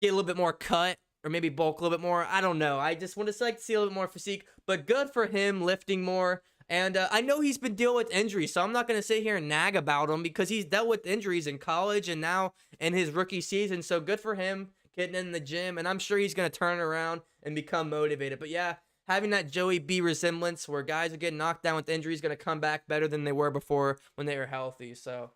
get a little bit more cut, or maybe bulk a little bit more. I don't know. I just want to like to see a little bit more physique. But good for him lifting more. And I know he's been dealing with injuries, so I'm not going to sit here and nag about him, because he's dealt with injuries in college and now in his rookie season. So good for him getting in the gym, and I'm sure he's going to turn around and become motivated. But yeah, having that Joey B resemblance where guys are getting knocked down with injuries going to come back better than they were before when they were healthy. So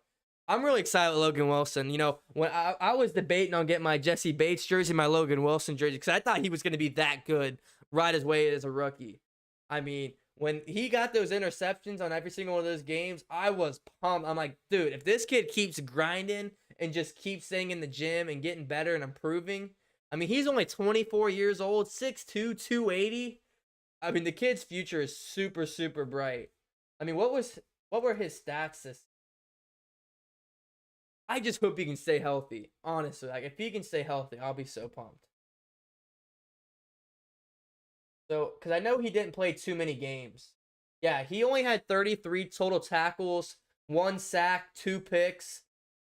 I'm really excited with Logan Wilson. When I was debating on getting my Jesse Bates jersey, my Logan Wilson jersey, because I thought he was going to be that good right away as a rookie. I mean, when he got those interceptions on every single one of those games, I was pumped. I'm like, dude, if this kid keeps grinding and just keeps staying in the gym and getting better and improving, I mean, he's only 24 years old, 6'2", 280. I mean, the kid's future is super, super bright. I mean, what were his stats this? I just hope he can stay healthy, honestly. Like, if he can stay healthy, I'll be so pumped. So, because I know he didn't play too many games. Yeah, he only had 33 total tackles, 1 sack, 2 picks,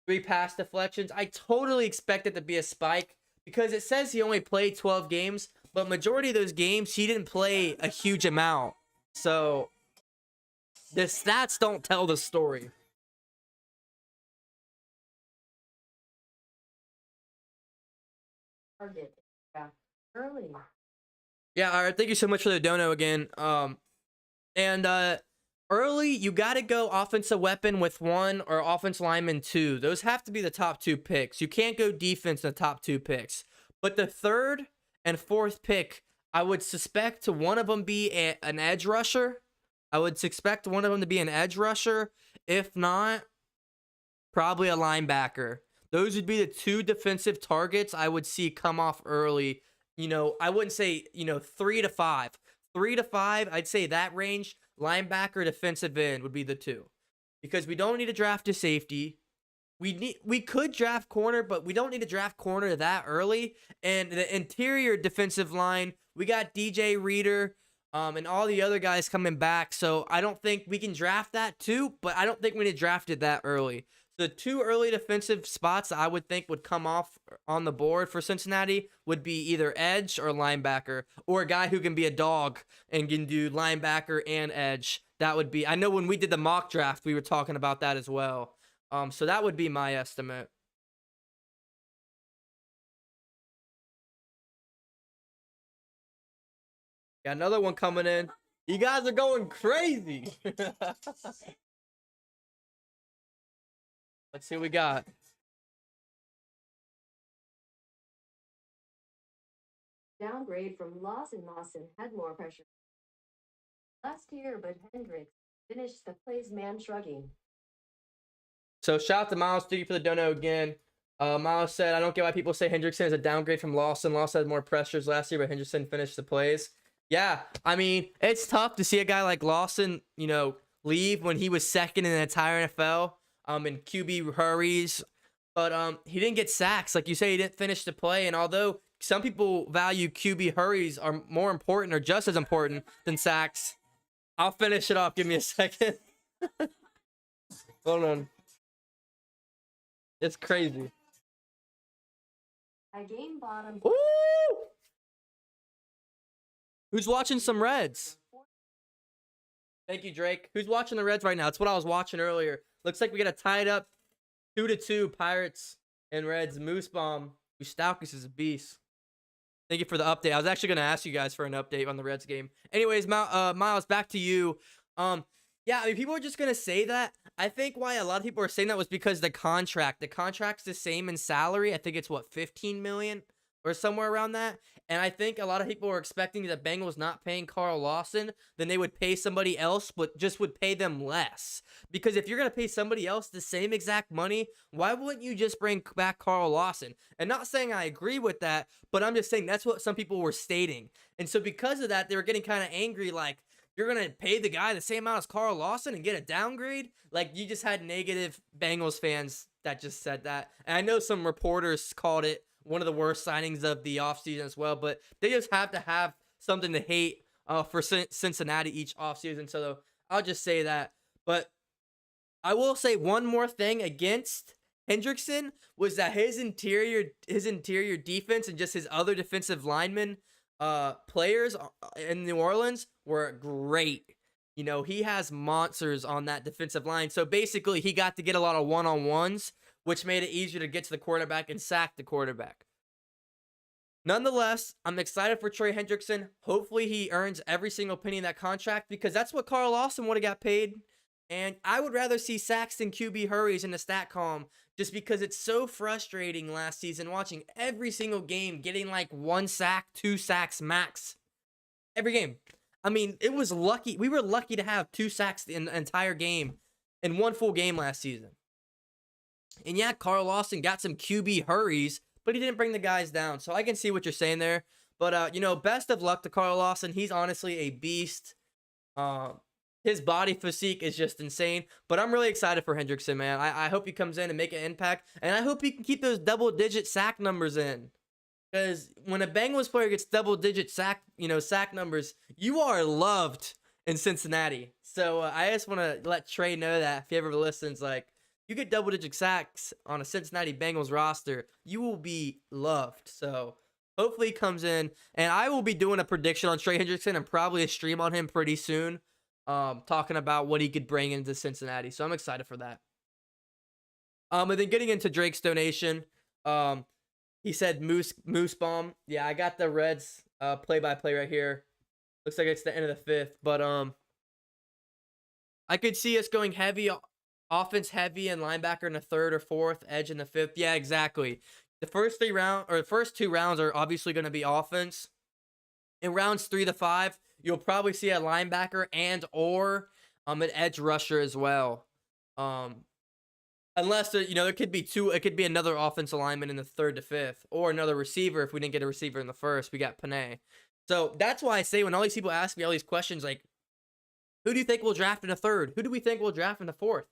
3 pass deflections. I totally expect it to be a spike, because it says he only played 12 games, but majority of those games, he didn't play a huge amount. So, the stats don't tell the story. Target. Yeah. Early. Yeah, all right. Thank you so much for the dono again. Early, you got to go offensive weapon with 1 or offensive lineman 2. Those have to be the top 2 picks. You can't go defense in the top 2 picks. But the 3rd and 4th pick, I would suspect to one of them be an edge rusher. I would suspect one of them to be an edge rusher. If not, probably a linebacker. Those would be the 2 defensive targets I would see come off early. I wouldn't say, 3 to 5. 3 to 5, I'd say that range. Linebacker, defensive end would be the 2. Because we don't need to draft a safety. We could draft corner, but we don't need to draft corner that early. And the interior defensive line, we got DJ Reader, and all the other guys coming back. So I don't think we can draft that too, but I don't think we need to draft it that early. The 2 early defensive spots I would think would come off on the board for Cincinnati would be either edge or linebacker, or a guy who can be a dog and can do linebacker and edge. That would be, I know when we did the mock draft, we were talking about that as well. So that would be my estimate. Got another one coming in. You guys are going crazy. Let's see what we got. Downgrade from Lawson. Lawson had more pressure last year, but Hendricks finished the plays man shrugging. So shout out to Miles. Thank you for the dono again. Miles said, I don't get why people say Hendrickson is a downgrade from Lawson. Lawson had more pressures last year, but Hendrickson finished the plays. Yeah, I mean, it's tough to see a guy like Lawson, leave when he was 2nd in the entire NFL. In QB hurries, but he didn't get sacks. Like you say, he didn't finish the play. And although some people value QB hurries are more important or just as important than sacks, I'll finish it off. Give me a second. Hold on. It's crazy. I game bottom. Woo! Who's watching some Reds? Thank you, Drake. Who's watching the Reds right now? That's what I was watching earlier. Looks like we got a tied up 2-2 Pirates and Reds. Moosebomb. Ustaukis is a beast. Thank you for the update. I was actually going to ask you guys for an update on the Reds game. Anyways, Miles, back to you. Yeah, I mean, people are just going to say that. I think why a lot of people are saying that was because the contract's the same in salary. I think it's what, $15 million or somewhere around that. And I think a lot of people are expecting the Bengals not paying Carl Lawson, then they would pay somebody else, but just would pay them less. Because if you're going to pay somebody else the same exact money, why wouldn't you just bring back Carl Lawson? And not saying I agree with that, but I'm just saying that's what some people were stating. And so because of that, they were getting kind of angry, like, you're going to pay the guy the same amount as Carl Lawson and get a downgrade? Like, you just had negative Bengals fans that just said that. And I know some reporters called it one of the worst signings of the offseason as well, but they just have to have something to hate for Cincinnati each offseason. So I'll just say that. But I will say one more thing against Hendrickson was that his interior defense and just his other defensive linemen players in New Orleans were great. You know, he has monsters on that defensive line. So basically, he got to get a lot of one-on-ones, which made it easier to get to the quarterback and sack the quarterback. Nonetheless, I'm excited for Trey Hendrickson. Hopefully, he earns every single penny in that contract because that's what Carl Lawson would have got paid. And I would rather see sacks than QB hurries in the stat column just because it's so frustrating last season watching every single game getting like 1 sack, 2 sacks max. Every game. I mean, it was lucky. We were lucky to have 2 sacks in the entire game in 1 full game last season. And yeah, Carl Lawson got some QB hurries, but he didn't bring the guys down. So I can see what you're saying there. But, you know, best of luck to Carl Lawson. He's honestly a beast. His body physique is just insane. But I'm really excited for Hendrickson, man. I hope he comes in and make an impact. And I hope he can keep those double-digit sack numbers in. Because when a Bengals player gets double-digit sack numbers, you are loved in Cincinnati. So I just want to let Trey know that if he ever listens, like, you get double-digit sacks on a Cincinnati Bengals roster, you will be loved. So hopefully he comes in. And I will be doing a prediction on Trey Hendrickson and probably a stream on him pretty soon, talking about what he could bring into Cincinnati. So I'm excited for that. And then getting into Drake's donation, he said Moose Bomb. Yeah, I got the Reds play-by-play right here. Looks like it's the end of the 5th. But I could see us going heavy, offense heavy and linebacker in the 3rd or 4th, edge in the 5th. Yeah, exactly. The first 2 rounds are obviously going to be offense. In rounds 3 to 5, you'll probably see a linebacker and or an edge rusher as well. Unless there could be 2, it could be another offensive lineman in the 3rd to 5th, or another receiver if we didn't get a receiver in the 1st. We got Panay. So that's why I say when all these people ask me all these questions, like, who do you think we'll draft in the 3rd? Who do we think we'll draft in the 4th?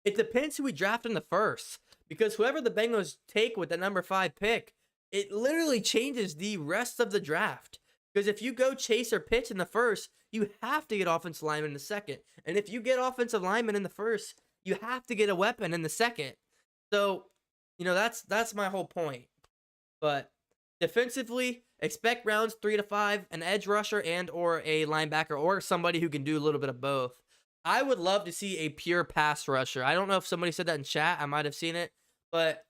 It depends who we draft in the 1st. Because whoever the Bengals take with the number 5 pick, it literally changes the rest of the draft. Because if you go chase or pitch in the 1st, you have to get offensive lineman in the 2nd. And if you get offensive lineman in the 1st, you have to get a weapon in the 2nd. So, that's my whole point. But defensively, expect rounds 3 to 5, an edge rusher and or a linebacker or somebody who can do a little bit of both. I would love to see a pure pass rusher. I don't know if somebody said that in chat. I might have seen it. But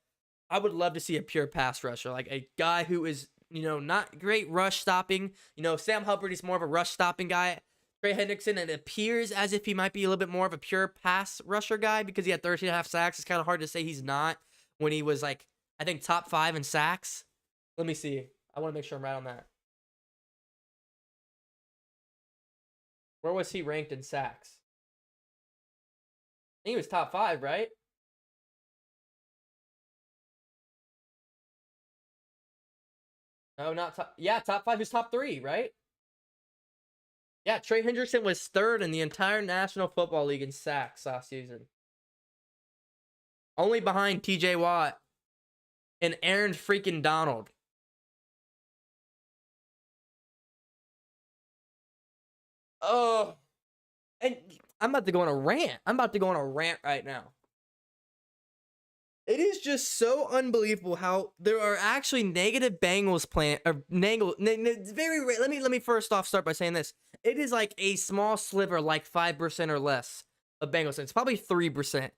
I would love to see a pure pass rusher. Like a guy who is, not great rush stopping. Sam Hubbard is more of a rush stopping guy. Trey Hendrickson, it appears as if he might be a little bit more of a pure pass rusher guy because he had 13.5 sacks. It's kind of hard to say he's not when he was, like, I think top 5 in sacks. Let me see. I want to make sure I'm right on that. Where was he ranked in sacks? I think he was top 5, right? No, not top. Yeah, top 5. He was top 3, right? Yeah, Trey Hendrickson was 3rd in the entire National Football League in sacks last season. Only behind TJ Watt and Aaron freaking Donald. Oh, and I'm about to go on a rant. I'm about to go on a rant right now. It is just so unbelievable how there are actually negative Bengals very rare. Let me first off start by saying this. It is like a small sliver, like 5% or less of Bengals fans. It's probably 3%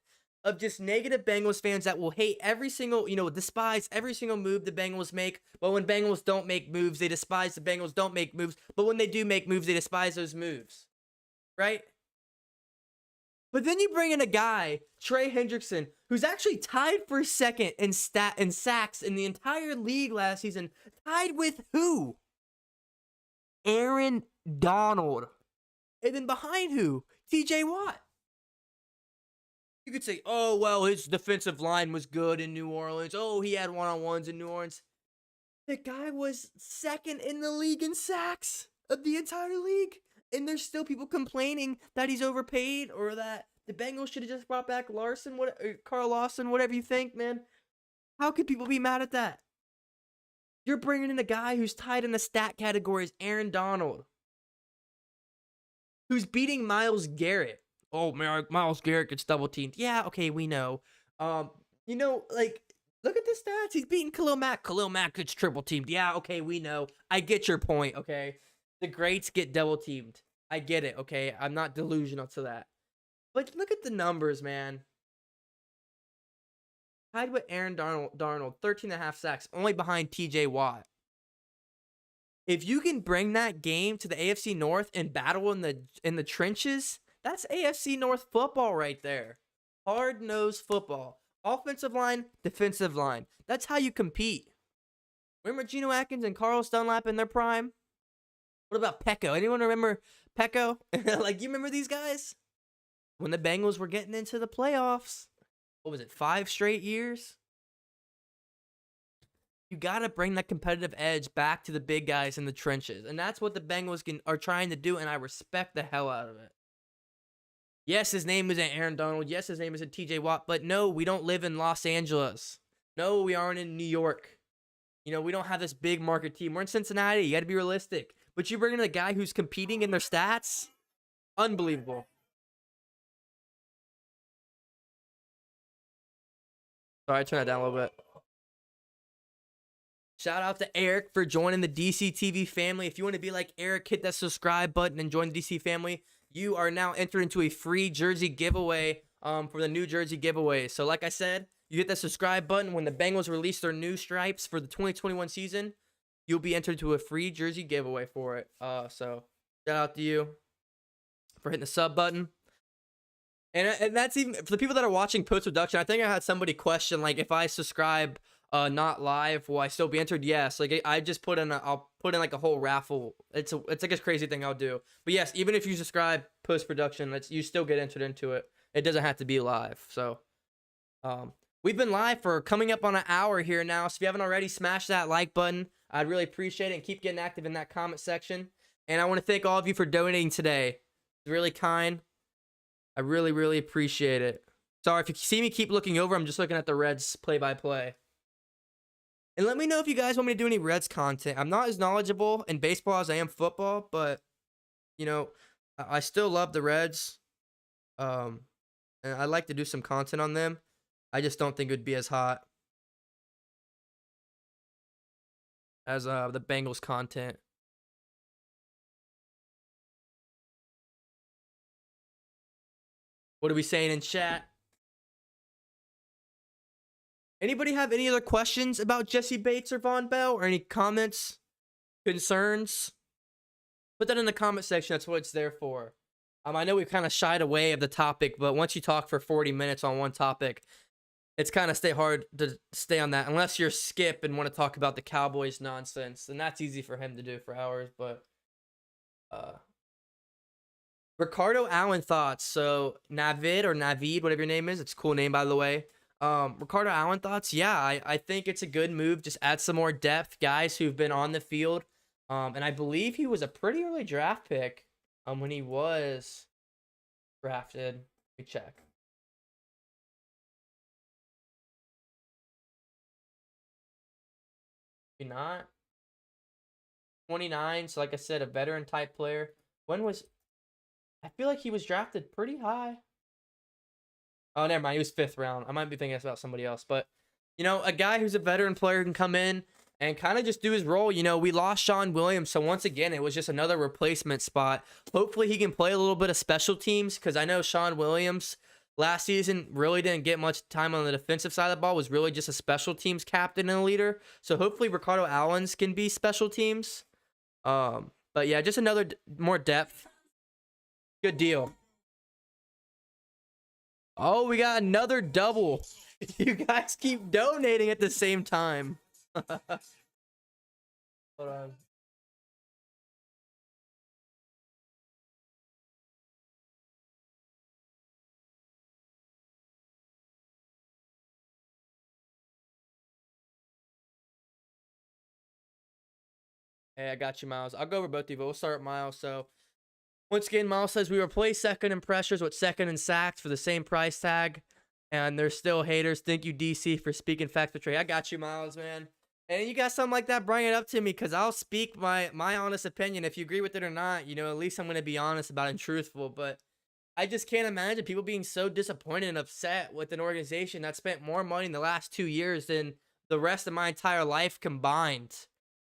of just negative Bengals fans that will hate every single, despise every single move the Bengals make. But when Bengals don't make moves, they despise the Bengals don't make moves. But when they do make moves, they despise those moves. Right? But then you bring in a guy, Trey Hendrickson, who's actually tied for 2nd in sacks in the entire league last season. Tied with who? Aaron Donald. And then behind who? TJ Watt. You could say, oh, well, his defensive line was good in New Orleans. Oh, he had one-on-ones in New Orleans. The guy was 2nd in the league in sacks of the entire league. And there's still people complaining that he's overpaid or that the Bengals should have just brought back Carl Lawson, whatever you think, man. How could people be mad at that? You're bringing in a guy who's tied in the stat categories, Aaron Donald. who's beating Myles Garrett. Oh, Myles Garrett gets double teamed. Yeah, okay, we know. You know, like, look at the stats. He's beating Khalil Mack. Khalil Mack gets triple teamed. Yeah, okay, we know. I get your point, okay? The greats get double teamed. I get it, okay? I'm not delusional to that. But look at the numbers, man. Tied with Aaron Darnold, 13.5 sacks, only behind TJ Watt. If you can bring that game to the AFC North and battle in the trenches, that's AFC North football right there. Hard-nosed football. Offensive line, defensive line. That's how you compete. Remember Geno Atkins and Carlos Dunlap in their prime? What about Pecco? Anyone remember Pecco? Like, you remember these guys? When the Bengals were getting into the playoffs. What was it, 5 straight years? You got to bring that competitive edge back to the big guys in the trenches. And that's what the Bengals are trying to do, and I respect the hell out of it. Yes, his name isn't Aaron Donald. Yes, his name isn't TJ Watt. But no, we don't live in Los Angeles. No, we aren't in New York. You know, we don't have this big market team. We're in Cincinnati. You got to be realistic. But you bring in a guy who's competing in their stats? Unbelievable. Sorry, turn that down a little bit. Shout out to Eric for joining the DC TV family. If you want to be like Eric, hit that subscribe button and join the DC family. You are now entered into a free jersey giveaway for the New Jersey giveaway. So like I said, you hit that subscribe button when the Bengals release their new stripes for the 2021 season. You'll be entered into a free jersey giveaway for it. So shout out to you for hitting the sub button. And that's even for the people that are watching post-production. I think I had somebody question, like, if I subscribe not live, will I still be entered? Yes. Like, I just I'll put in like a whole raffle. It's like a crazy thing I'll do. But yes, even if you subscribe post-production, you still get entered into it. It doesn't have to be live. So we've been live for coming up on an hour here now. So if you haven't already, smash that like button. I'd really appreciate it, and keep getting active in that comment section. And I want to thank all of you for donating today. It's really kind. I really, really appreciate it. Sorry, if you see me keep looking over, I'm just looking at the Reds play-by-play. And let me know if you guys want me to do any Reds content. I'm not as knowledgeable in baseball as I am football, but, you know, I still love the Reds. And I'd like to do some content on them. I just don't think it would be as hot as the Bengals content. What are we saying in chat? Anybody have any other questions about Jessie Bates or Vonn Bell, or any comments, concerns? Put that in the comment section. That's what it's there for. I know we've kind of shied away of the topic, but once you talk for 40 minutes on one topic, it's kind of hard to stay on that, unless you're Skip and want to talk about the Cowboys nonsense, and that's easy for him to do for hours. But Ricardo Allen thoughts. So Navid, whatever your name is, it's a cool name, by the way. Ricardo Allen thoughts. Yeah, I think it's a good move. Just add some more depth, guys who've been on the field. And I believe he was a pretty early draft pick when he was drafted. Let me check. Maybe not. 29, so like I said, a veteran type player. I feel like he was drafted pretty high. Oh, never mind. He was 5th round. I might be thinking about somebody else. But, you know, a guy who's a veteran player can come in and kind of just do his role. You know, we lost Sean Williams. So, once again, it was just another replacement spot. Hopefully, he can play a little bit of special teams, because I know Sean Williams last season really didn't get much time on the defensive side of the ball. Was really just a special teams captain and a leader. So, hopefully, Ricardo Allens can be special teams. But, yeah, just another more depth. Good deal. Oh, we got another double. You guys keep donating at the same time. Hold on. Hey, I got you, Miles. I'll go over both of you, but we'll start with Miles. So, once again, Miles says we replace second in pressures with second in sacks for the same price tag. And there's still haters. Thank you, DC, for speaking facts for Trey. I got you, Miles, man. And you got something like that, bring it up to me, because I'll speak my honest opinion. If you agree with it or not, at least I'm gonna be honest about it and truthful. But I just can't imagine people being so disappointed and upset with an organization that spent more money in the last 2 years than the rest of my entire life combined.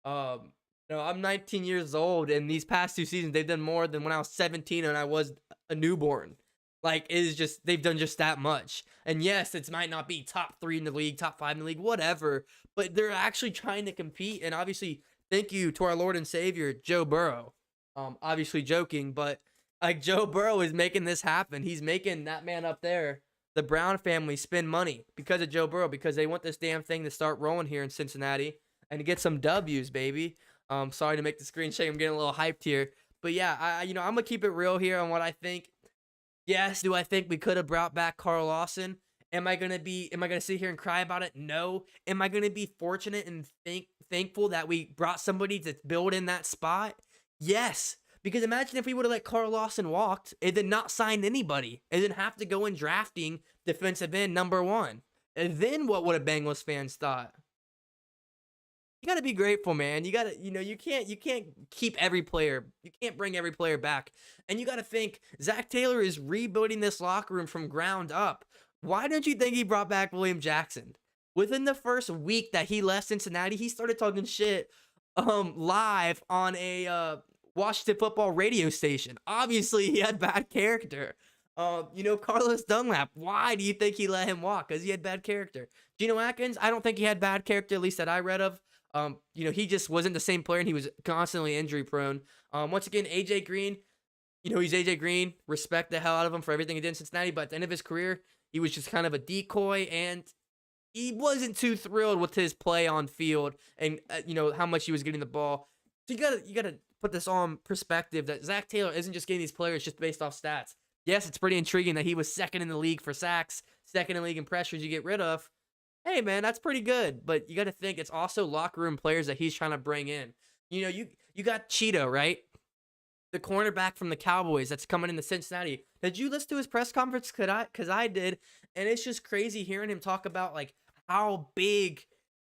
I'm 19 years old, and these past 2 seasons, they've done more than when I was 17 and I was a newborn. Like, it is just, they've done just that much. And yes, it might not be top 3 in the league, top 5 in the league, whatever, but they're actually trying to compete. And obviously, thank you to our Lord and Savior, Joe Burrow. Obviously joking, but like, Joe Burrow is making this happen. He's making that man up there, the Brown family, spend money because of Joe Burrow, because they want this damn thing to start rolling here in Cincinnati and to get some W's, baby. Sorry to make the screen shake. I'm getting a little hyped here. But yeah, I'm gonna keep it real here on what I think. Yes, do I think we could have brought back Carl Lawson? Am I gonna sit here and cry about it? No. Am I gonna be fortunate and thankful that we brought somebody to build in that spot? Yes. Because imagine if we would have let Carl Lawson walked and then not signed anybody and then have to go in drafting defensive end number 1. And then what would have Bengals fans thought? You gotta be grateful, man. You gotta, you can't keep every player. You can't bring every player back. And you gotta think, Zach Taylor is rebuilding this locker room from ground up. Why don't you think he brought back William Jackson? Within the first week that he left Cincinnati, he started talking shit live on a Washington football radio station. Obviously, he had bad character. Carlos Dunlap, why do you think he let him walk? Because he had bad character. Geno Atkins, I don't think he had bad character, at least that I read of. He just wasn't the same player, and he was constantly injury prone. Once again, AJ Green, he's AJ Green. Respect the hell out of him for everything he did in Cincinnati, but at the end of his career, he was just kind of a decoy, and he wasn't too thrilled with his play on field and, how much he was getting the ball. So you gotta put this on perspective that Zach Taylor isn't just getting these players just based off stats. Yes, it's pretty intriguing that he was second in the league for sacks, second in the league in pressures you get rid of. Hey, man, that's pretty good. But you got to think it's also locker room players that he's trying to bring in. You got Cheeto, right? The cornerback from the Cowboys that's coming into Cincinnati. Did you listen to his press conference? Because I did. And it's just crazy hearing him talk about, like, how big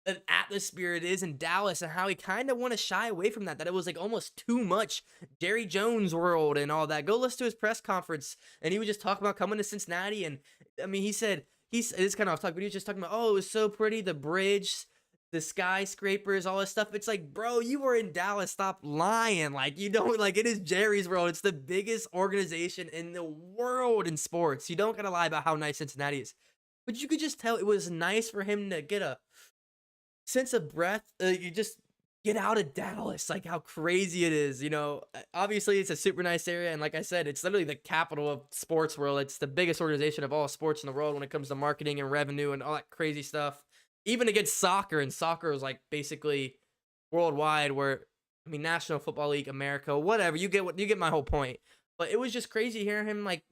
an atmosphere it is in Dallas and how he kind of want to shy away from that it was like almost too much Jerry Jones world and all that. Go listen to his press conference, and he was just talking about coming to Cincinnati. And I mean, he said, it's kind of off topic, but he was just talking about, oh, it was so pretty, the bridge, the skyscrapers, all this stuff. It's like, bro, you were in Dallas, stop lying. Like, you don't, like, it is Jerry's world. It's the biggest organization in the world in sports. You don't gotta lie about how nice Cincinnati is, but you could just tell it was nice for him to get a sense of breath. You just get out of Dallas, like how crazy it is. Obviously it's a super nice area, and like I said, it's literally the capital of sports world. It's the biggest organization of all sports in the world when it comes to marketing and revenue and all that crazy stuff, even against soccer. And soccer is like basically worldwide, where, I mean, National Football League, America, whatever, you get my whole point. But it was just crazy hearing him, like,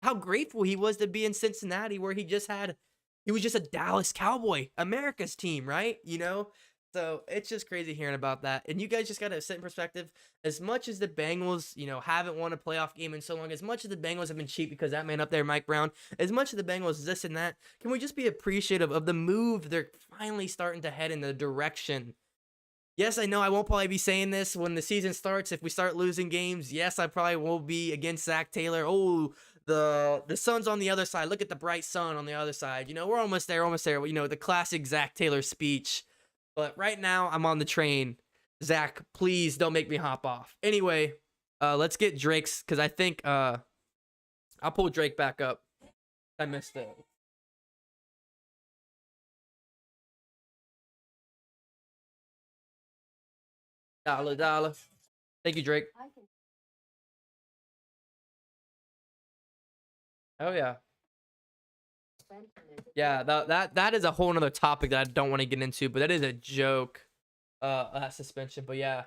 how grateful he was to be in Cincinnati, where he was just a Dallas Cowboy, America's team, right? So it's just crazy hearing about that. And you guys just got to set in perspective, as much as the Bengals, haven't won a playoff game in so long, as much as the Bengals have been cheap because that man up there, Mike Brown, as much as the Bengals this and that, can we just be appreciative of the move they're finally starting to head in the direction? Yes, I know I won't probably be saying this when the season starts. If we start losing games, yes, I probably will be against Zach Taylor. Oh, the sun's on the other side. Look at the bright sun on the other side. We're almost there, almost there. The classic Zach Taylor speech. But right now, I'm on the train. Zach, please don't make me hop off. Anyway, let's get Drake's, because I think I'll pull Drake back up. I missed it. Dollar. Thank you, Drake. Oh yeah. Yeah, that is a whole nother topic that I don't want to get into, but that is a joke, that suspension. But yeah,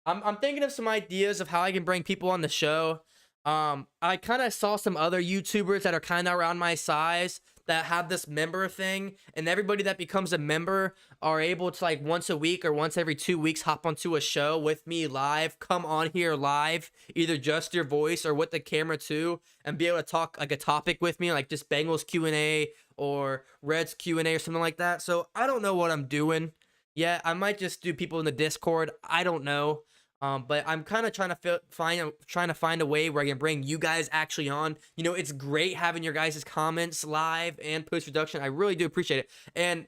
I'm thinking of some ideas of how I can bring people on the show. I kind of saw some other YouTubers that are kind of around my size that have this member thing, and everybody that becomes a member are able to, like, once a week or once every 2 weeks, hop onto a show with me live, come on here live, either just your voice or with the camera too, and be able to talk like a topic with me, like just Bengals Q&A or Reds Q&A or something like that. So I don't know what I'm doing. yet. I might just do people in the Discord. I don't know. But I'm kind of trying to find a way where I can bring you guys actually on. You know, it's great having your guys' comments live and post production. I really do appreciate it. And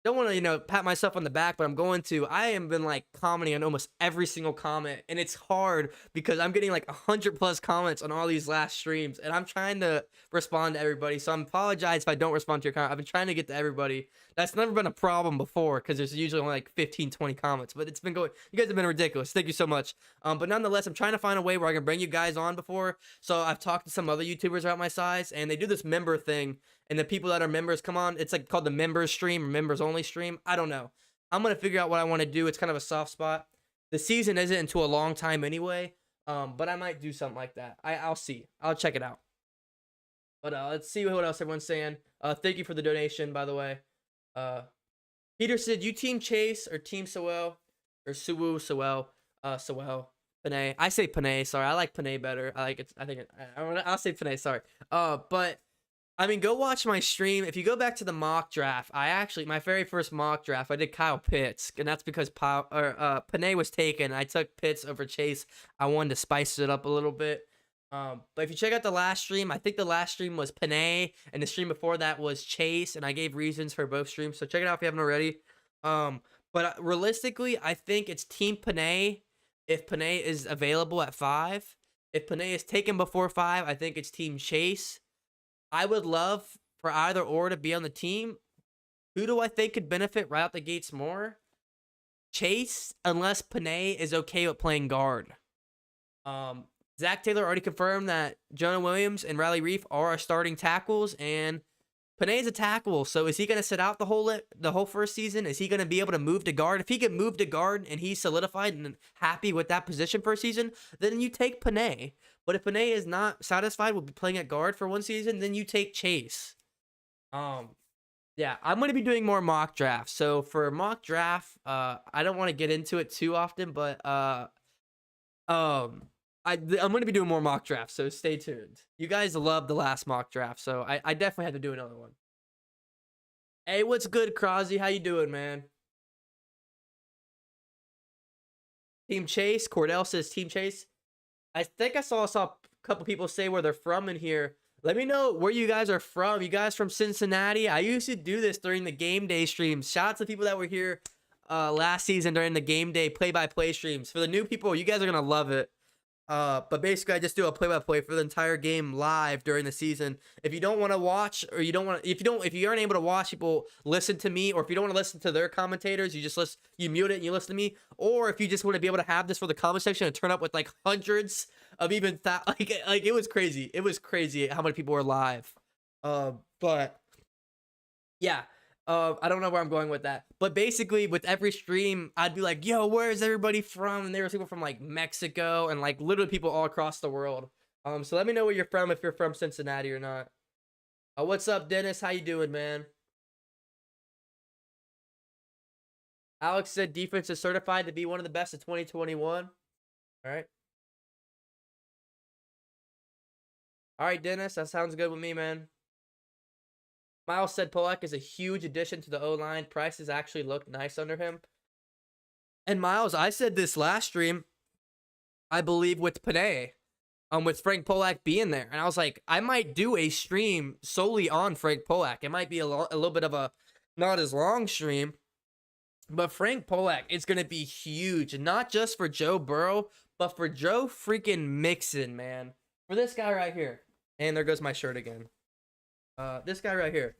don't want to, pat myself on the back, but I'm going to. I have been like commenting on almost every single comment, and it's hard because I'm getting like 100+ comments on all these last streams, and I'm trying to respond to everybody. So I apologize if I don't respond to your comment. I've been trying to get to everybody. That's never been a problem before because there's usually only like 15, 20 comments, but it's been going. You guys have been ridiculous. Thank you so much. But nonetheless, I'm trying to find a way where I can bring you guys on before. So I've talked to some other YouTubers about my size, and they do this member thing. And the people that are members come on. It's like called the members stream or members only stream. I don't know. I'm going to figure out what I want to do. It's kind of a soft spot. The season isn't until a long time anyway. But I might do something like that. I'll see. I'll check it out. But let's see what else everyone's saying. Thank you for the donation, by the way. Peter said, you team Chase or team Sewell? Or Sewell. Panay. I say Panay. Sorry. I like Panay better. I'll say Panay. Sorry. But I mean, go watch my stream. If you go back to the mock draft, my very first mock draft, I did Kyle Pitts, and that's because Panay was taken. I took Pitts over Chase. I wanted to spice it up a little bit. But if you check out the last stream, I think the last stream was Panay, and the stream before that was Chase, and I gave reasons for both streams. So check it out if you haven't already. But realistically, I think it's Team Panay if Panay is available at 5. If Panay is taken before 5, I think it's Team Chase. I would love for either or to be on the team. Who do I think could benefit right out the gates more? Chase, unless Panay is okay with playing guard. Zach Taylor already confirmed that Jonah Williams and Riley Reef are our starting tackles, and Panay is a tackle. So is he going to sit out the whole first season? Is he going to be able to move to guard? If he can move to guard and he's solidified and happy with that position for a season, then you take Panay. But if Panay is not satisfied with playing at guard for one season, then you take Chase. Yeah, I'm going to be doing more mock drafts. So for mock draft, I don't want to get into it too often, but I'm going to be doing more mock drafts, so stay tuned. You guys loved the last mock draft, so I definitely have to do another one. Hey, what's good, Crosby? How you doing, man? Team Chase. Cordell says Team Chase. I think I saw a couple people say where they're from in here. Let me know where you guys are from. You guys from Cincinnati? I used to do this during the game day streams. Shout out to the people that were here last season during the game day play-by-play streams. For the new people, you guys are going to love it. But basically, I just do a play-by-play for the entire game live during the season. If you don't want to watch, or if you aren't able to watch people listen to me, or if you don't want to listen to their commentators, you mute it and you listen to me. Or if you just want to be able to have this for the comment section and turn up with like hundreds of even like it was crazy. It was crazy how many people were live. But yeah. I don't know where I'm going with that, but basically with every stream, I'd be like, yo, where is everybody from? And there were people from like Mexico and like literally people all across the world. So let me know where you're from, if you're from Cincinnati or not. What's up, Dennis? How you doing, man? Alex said defense is certified to be one of the best of 2021. All right. All right, Dennis, that sounds good with me, man. Miles said Polak is a huge addition to the O-line. Prices actually look nice under him. And Miles, I said this last stream, I believe with Panay, with Frank Polak being there. And I was like, I might do a stream solely on Frank Polak. It might be a little bit of a not as long stream. But Frank Polak is going to be huge. Not just for Joe Burrow, but for Joe freaking Mixon, man. For this guy right here. And there goes my shirt again. This guy right here.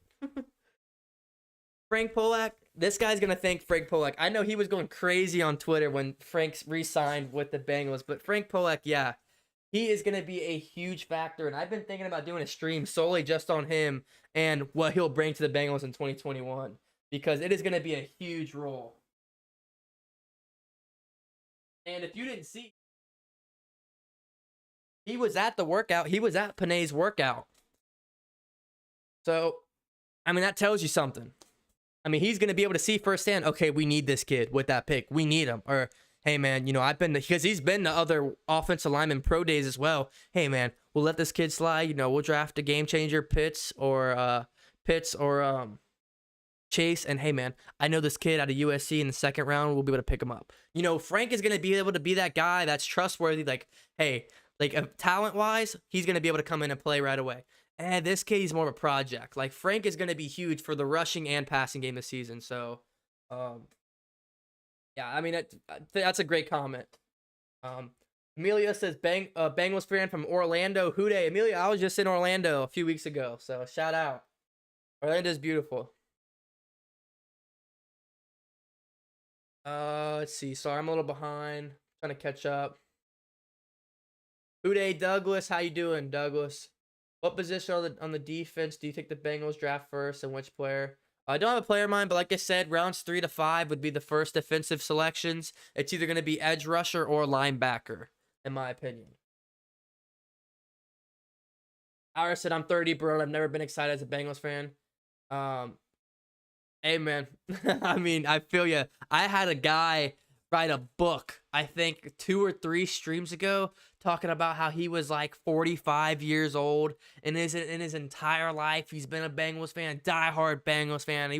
Frank Polak, this guy's going to thank Frank Polak. I know he was going crazy on Twitter when Frank re-signed with the Bengals, but Frank Polak, yeah, he is going to be a huge factor, and I've been thinking about doing a stream solely just on him and what he'll bring to the Bengals in 2021, because it is going to be a huge role. And if you didn't see, he was at the workout. He was at Panay's workout. So, I mean, that tells you something. I mean, he's going to be able to see firsthand, okay, we need this kid with that pick. We need him. Or, hey, man, because he's been to other offensive lineman pro days as well. Hey, man, we'll let this kid slide. We'll draft a game changer, Pitts or Chase, and hey, man, I know this kid out of USC in the second round. We'll be able to pick him up. You know, Frank is going to be able to be that guy that's trustworthy. Like, hey, like talent-wise, he's going to be able to come in and play right away. And this kid, he's more of a project. Like, Frank is going to be huge for the rushing and passing game this season. So, yeah, I mean, that's a great comment. Amelia says, Bengals fan from Orlando. Who dey? Amelia, I was just in Orlando a few weeks ago, so shout out. Orlando's beautiful. Let's see. Sorry, I'm a little behind. Trying to catch up. Who dey, Douglas? How you doing, Douglas? What position on the defense do you think the Bengals draft first, and which player? I don't have a player in mind, but like I said, rounds 3 to 5 would be the first defensive selections. It's either going to be edge rusher or linebacker, in my opinion. Ira said, I'm 30, bro. I've never been excited as a Bengals fan. Hey, man. I mean, I feel you. I had a guy write a book, I think 2 or 3 streams ago, talking about how he was like 45 years old, and in his entire life he's been a Bengals fan, diehard Bengals fan. He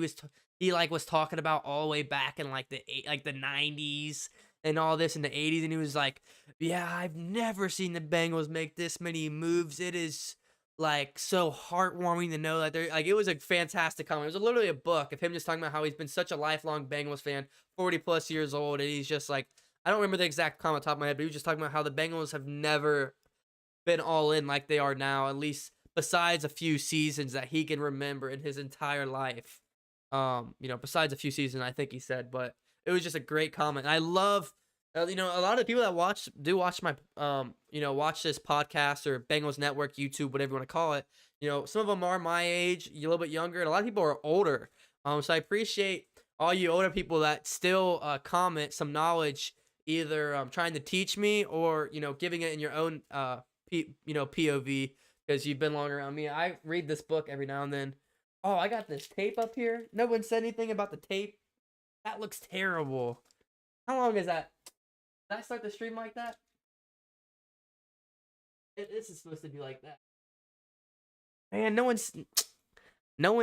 was talking about all the way back in like the 90s and all this in the 80s, and he was like, yeah, I've never seen the Bengals make this many moves. It is like so heartwarming to know that they're like, it was a fantastic comment. It was literally a book of him just talking about how he's been such a lifelong Bengals fan, 40 plus years old, and he's just like, I don't remember the exact comment top of my head, but he was just talking about how the Bengals have never been all in like they are now, at least besides a few seasons that he can remember in his entire life. You know, besides a few seasons, I think he said, but it was just a great comment. And I love, you know, a lot of the people that watch my, you know, watch this podcast or Bengals Network, YouTube, whatever you want to call it. You know, some of them are my age, a little bit younger, and a lot of people are older. So I appreciate all you older people that still comment some knowledge, either trying to teach me or, you know, giving it in your own, POV, because you've been longer around me. I read this book every now and then. Oh, I got this tape up here. No one said anything about the tape. That looks terrible. How long is that? Did I start the stream like that? This is supposed to be like that. Man, no one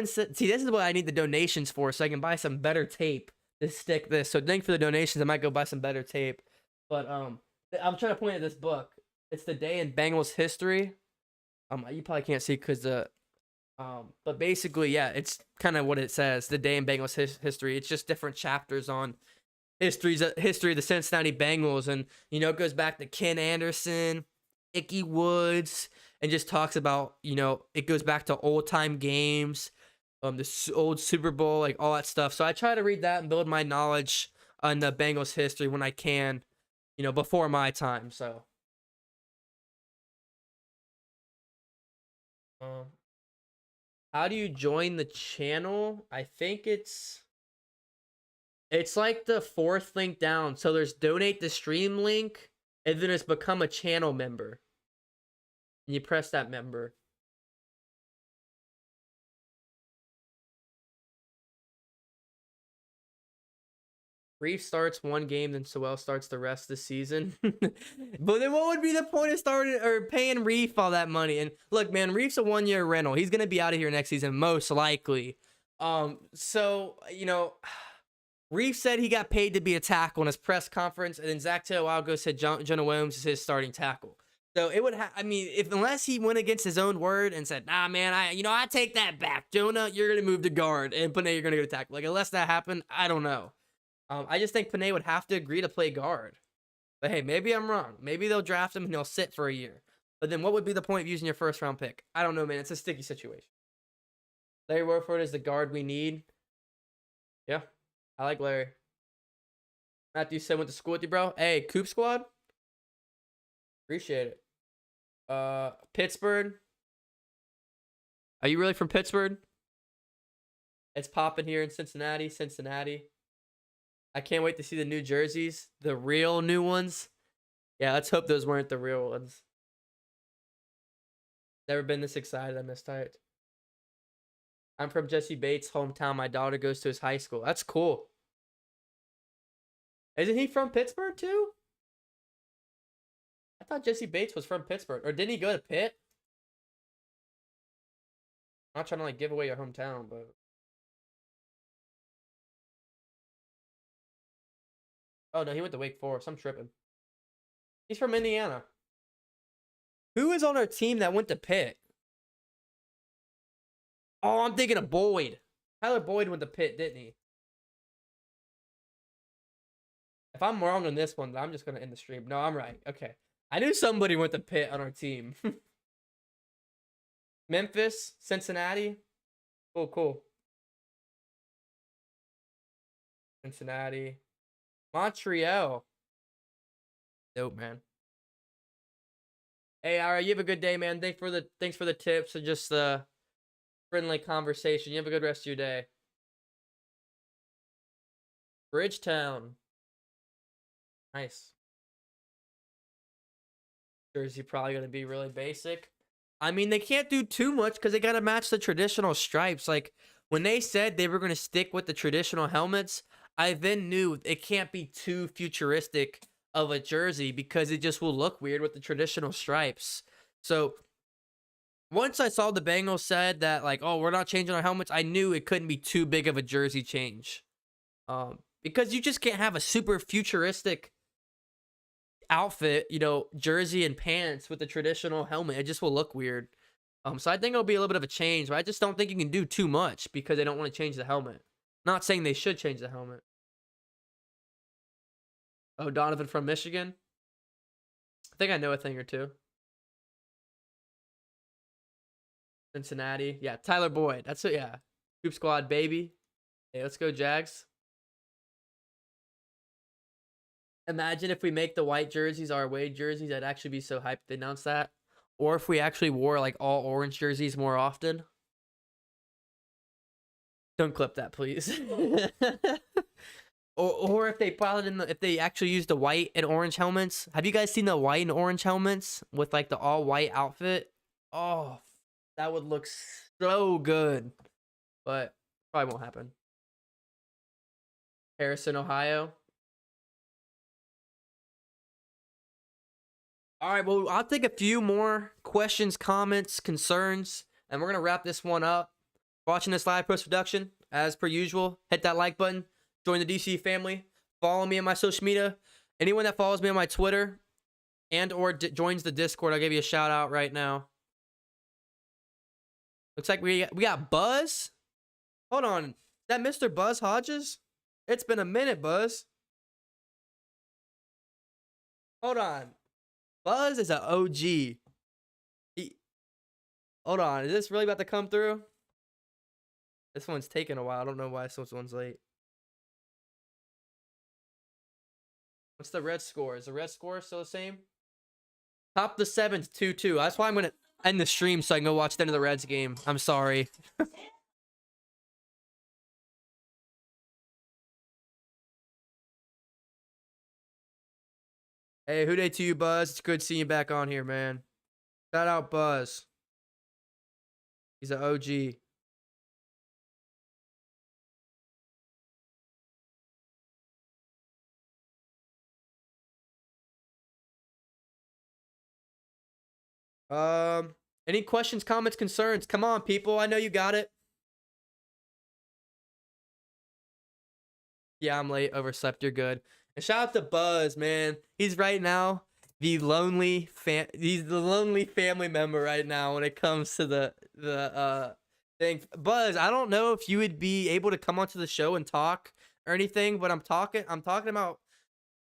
said. See, this is what I need the donations for, so I can buy some better tape to stick this. So thank for the donations. I might go buy some better tape. But I'm trying to point at this book. It's the day in Bengals history. You probably can't see because but basically, yeah, it's kind of what it says. The day in Bengals history. It's just different chapters on history of the Cincinnati Bengals, and you know, it goes back to Ken Anderson, Ickey Woods, and just talks about, you know, it goes back to old time games, the old Super Bowl, like all that stuff. So I try to read that and build my knowledge on the Bengals history when I can, you know, before my time. So, how do you join the channel? I think it's like the 4th link down. So there's donate the stream link, and then it's become a channel member. And you press that member. Reef starts one game, then Sewell starts the rest of the season. But then what would be the point of starting or paying Reef all that money? And look, man, Reef's a 1-year rental. He's gonna be out of here next season, most likely. So you know, Reef said he got paid to be a tackle in his press conference, and then Zach Taylor a while ago said Jonah Williams is his starting tackle. So it would I mean, unless he went against his own word and said, nah, man, I take that back. Jonah, you're gonna move to guard, and Panay, you're gonna go to tackle. Like, unless that happened, I don't know. I just think Panay would have to agree to play guard. But hey, maybe I'm wrong. Maybe they'll draft him and he'll sit for a year. But then what would be the point of using your 1st round pick? I don't know, man. It's a sticky situation. Larry Warford is the guard we need. Yeah, I like Larry. Matthew said went to school with you, bro. Hey, Coop Squad. Appreciate it. Pittsburgh. Are you really from Pittsburgh? It's popping here in Cincinnati. I can't wait to see the new jerseys, the real new ones. Yeah, let's hope those weren't the real ones. Never been this excited. I missed it. I'm from Jesse Bates' hometown. My daughter goes to his high school. That's cool. Isn't he from Pittsburgh too? I thought Jesse Bates was from Pittsburgh. Or didn't he go to Pitt? I'm not trying to like give away your hometown, but Oh no, he went to Wake Forest. I'm tripping. He's from Indiana. Who is on our team that went to Pitt? Oh, I'm thinking of Boyd. Tyler Boyd went to Pitt, didn't he? If I'm wrong on this one, I'm just gonna end the stream. No, I'm right. Okay. I knew somebody went to Pitt on our team. Memphis, Cincinnati. Cool, cool. Cincinnati. Montreal. Dope, man. Hey, all right, you have a good day, man. Thanks for the tips and just the friendly conversation. You have a good rest of your day. Bridgetown. Nice. Jersey probably gonna be really basic. I mean, they can't do too much because they gotta match the traditional stripes. Like when they said they were gonna stick with the traditional helmets, I then knew it can't be too futuristic of a jersey because it just will look weird with the traditional stripes. So once I saw the Bengals said that, like, oh, we're not changing our helmets, I knew it couldn't be too big of a jersey change. Because you just can't have a super futuristic outfit, jersey and pants with the traditional helmet. It just will look weird. So I think it'll be a little bit of a change, but I just don't think you can do too much because they don't want to change the helmet. Not saying they should change the helmet. Oh, Donovan from Michigan? I think I know a thing or two. Cincinnati. Yeah, Tyler Boyd. That's it, yeah. Hoop Squad, baby. Hey, let's go, Jags. Imagine if we make the white jerseys our away jerseys. I'd actually be so hyped to announce that. Or if we actually wore like all orange jerseys more often. Don't clip that, please. or if they pilot if they actually use the white and orange helmets. Have you guys seen the white and orange helmets with like the all white outfit? Oh, that would look so good. But probably won't happen. Harrison, Ohio. All right, well, I'll take a few more questions, comments, concerns, and we're going to wrap this one up. Watching this live post-production, as per usual, hit that like button, join the DC family, follow me on my social media. Anyone that follows me on my Twitter and or joins the Discord, I'll give you a shout out right now. Looks like we got Buzz. Hold on. Is that Mr. Buzz Hodges? It's been a minute, Buzz. Hold on. Buzz is an OG. Hold on. Is this really about to come through? This one's taking a while. I don't know why this one's late. What's the red score? Is the red score still the same? Top the 7th, 2-2. That's why I'm going to end the stream so I can go watch the end of the Reds game. I'm sorry. Hey, who day to you, Buzz? It's good seeing you back on here, man. Shout out Buzz. He's an OG. Any questions, comments, concerns? Come on, people. I know you got it. Yeah, I'm late. Overslept. You're good. And shout out to Buzz, man. He's right now he's the lonely family member right now when it comes to the thing. Buzz, I don't know if you would be able to come onto the show and talk or anything, but I'm talking about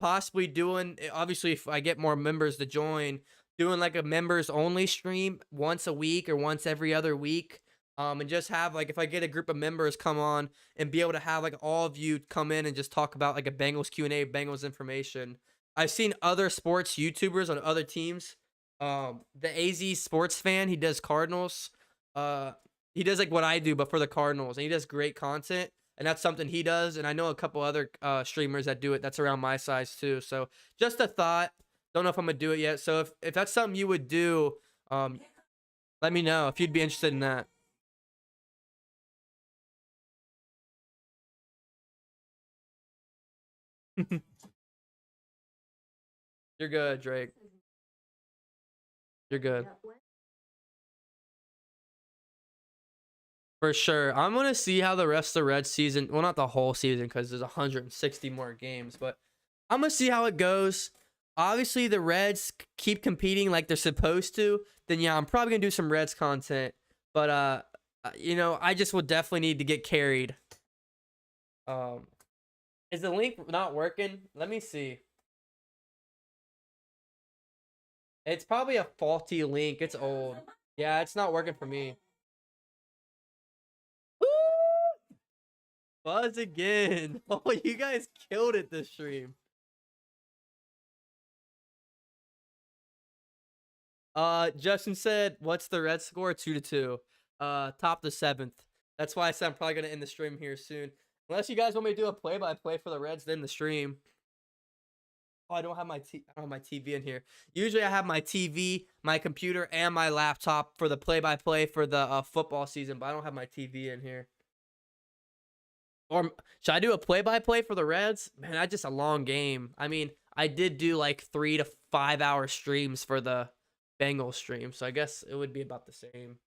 possibly doing, obviously if I get more members to join, doing like a members only stream once a week or once every other week. And just have like, if I get a group of members come on and be able to have like all of you come in and just talk about like a Bengals Q&A, Bengals information. I've seen other sports YouTubers on other teams. The AZ Sports Fan, he does Cardinals. He does like what I do, but for the Cardinals, and he does great content. And that's something he does. And I know a couple other streamers that do it. That's around my size too. So just a thought. Don't know if I'm gonna do it yet. So if that's something you would do, let me know if you'd be interested in that. You're good, Drake. You're good. For sure. I'm going to see how the rest of the Reds season, well, not the whole season because there's 160 more games, but I'm gonna see how it goes. Obviously, the Reds keep competing like they're supposed to. Then yeah, I'm probably gonna do some Reds content. But you know, I just would definitely need to get carried. Is the link not working? Let me see. It's probably a faulty link. It's old. Yeah, it's not working for me. Woo! Buzz again. Oh, you guys killed it this stream. Justin said, "What's the red score? 2-2. Top the 7th. That's why I said I'm probably gonna end the stream here soon. Unless you guys want me to do a play-by-play for the Reds, then the stream. Oh, I don't have my TV in here. Usually, I have my TV, my computer, and my laptop for the play-by-play for the football season, but I don't have my TV in here. Or should I do a play-by-play for the Reds? Man, that's just a long game. I mean, I did do like 3 to 5 hour streams for the Bengals stream, so I guess it would be about the same.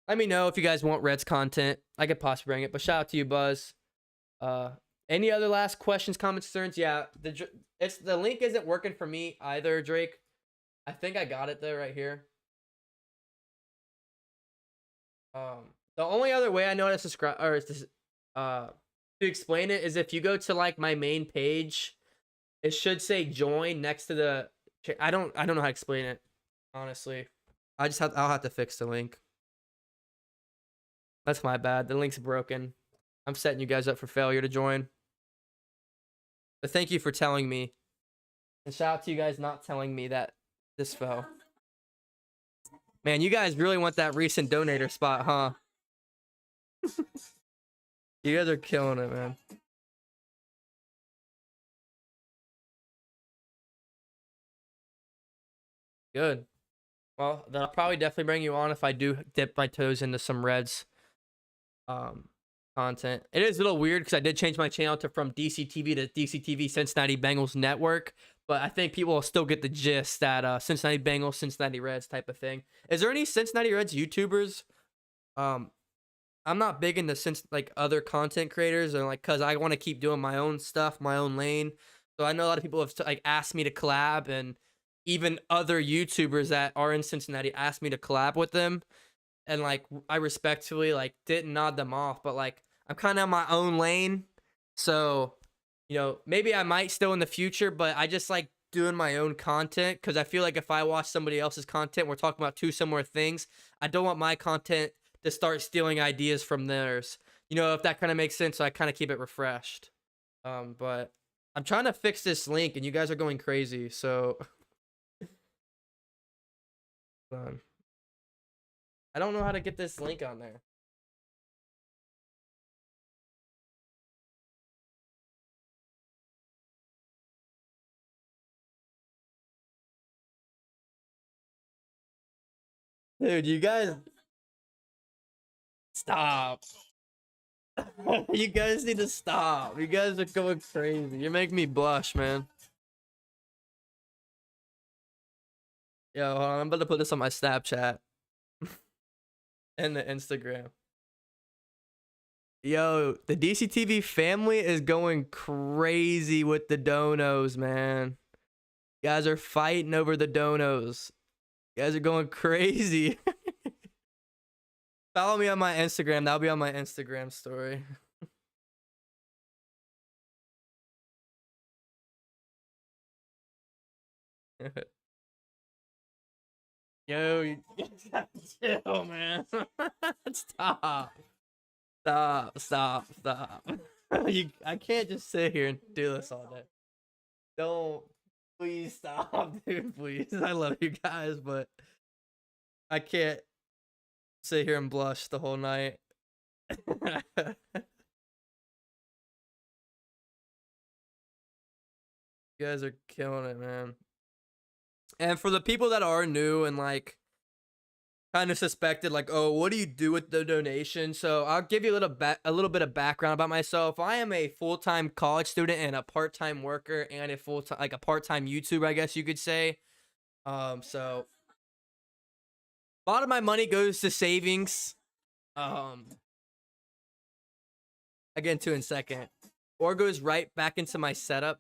Let me know if you guys want Reds content. I could possibly bring it, but shout out to you, Buzz. Any other last questions, comments, concerns? Yeah, the link isn't working for me either, Drake. I think I got it there right here. The only other way I know how to subscribe or to explain it is if you go to like my main page, it should say join next to the. I don't know how to explain it, honestly. I'll have to fix the link. That's my bad. The link's broken. I'm setting you guys up for failure to join. But thank you for telling me. And shout out to you guys not telling me that this fell. Man, you guys really want that recent donator spot, huh? You guys are killing it, man. Good. Well, then I'll probably definitely bring you on if I do dip my toes into some Reds content. It is a little weird because I did change my channel from DCTV to DCTV Cincinnati Bengals Network, but I think people will still get the gist that Cincinnati Bengals, Cincinnati Reds type of thing. Is there any Cincinnati Reds YouTubers? I'm not big into like other content creators, or like because I want to keep doing my own stuff, my own lane. So I know a lot of people have like asked me to collab, and even other YouTubers that are in Cincinnati asked me to collab with them. And like I respectfully like didn't nod them off, but like I'm kind of in my own lane, so you know maybe I might still in the future, but I just like doing my own content because I feel like if I watch somebody else's content, we're talking about two similar things. I don't want my content to start stealing ideas from theirs. You know, if that kind of makes sense, so I kind of keep it refreshed. But I'm trying to fix this link, and you guys are going crazy, so. I don't know how to get this link on there. Dude, you guys stop. You guys need to stop. You guys are going crazy. You're making me blush, man. Yo, hold on, I'm about to put this on my Snapchat and the Instagram. Yo, the DCTV family is going crazy with the donos, man. You guys are fighting over the donos. You guys are going crazy. Follow me on my Instagram. That'll be on my Instagram story. Yo, chill, man. Stop. Stop. I can't just sit here and do this all day. Don't. Please stop, dude. Please. I love you guys, but I can't sit here and blush the whole night. You guys are killing it, man. And for the people that are new and like kind of suspected, like, oh, what do you do with the donation? So I'll give you a little bit of background about myself. I am a full-time college student and a part-time worker and a full-time, like a part-time YouTuber, I guess you could say. So a lot of my money goes to savings. I'll get into in a second. or goes right back into my setup.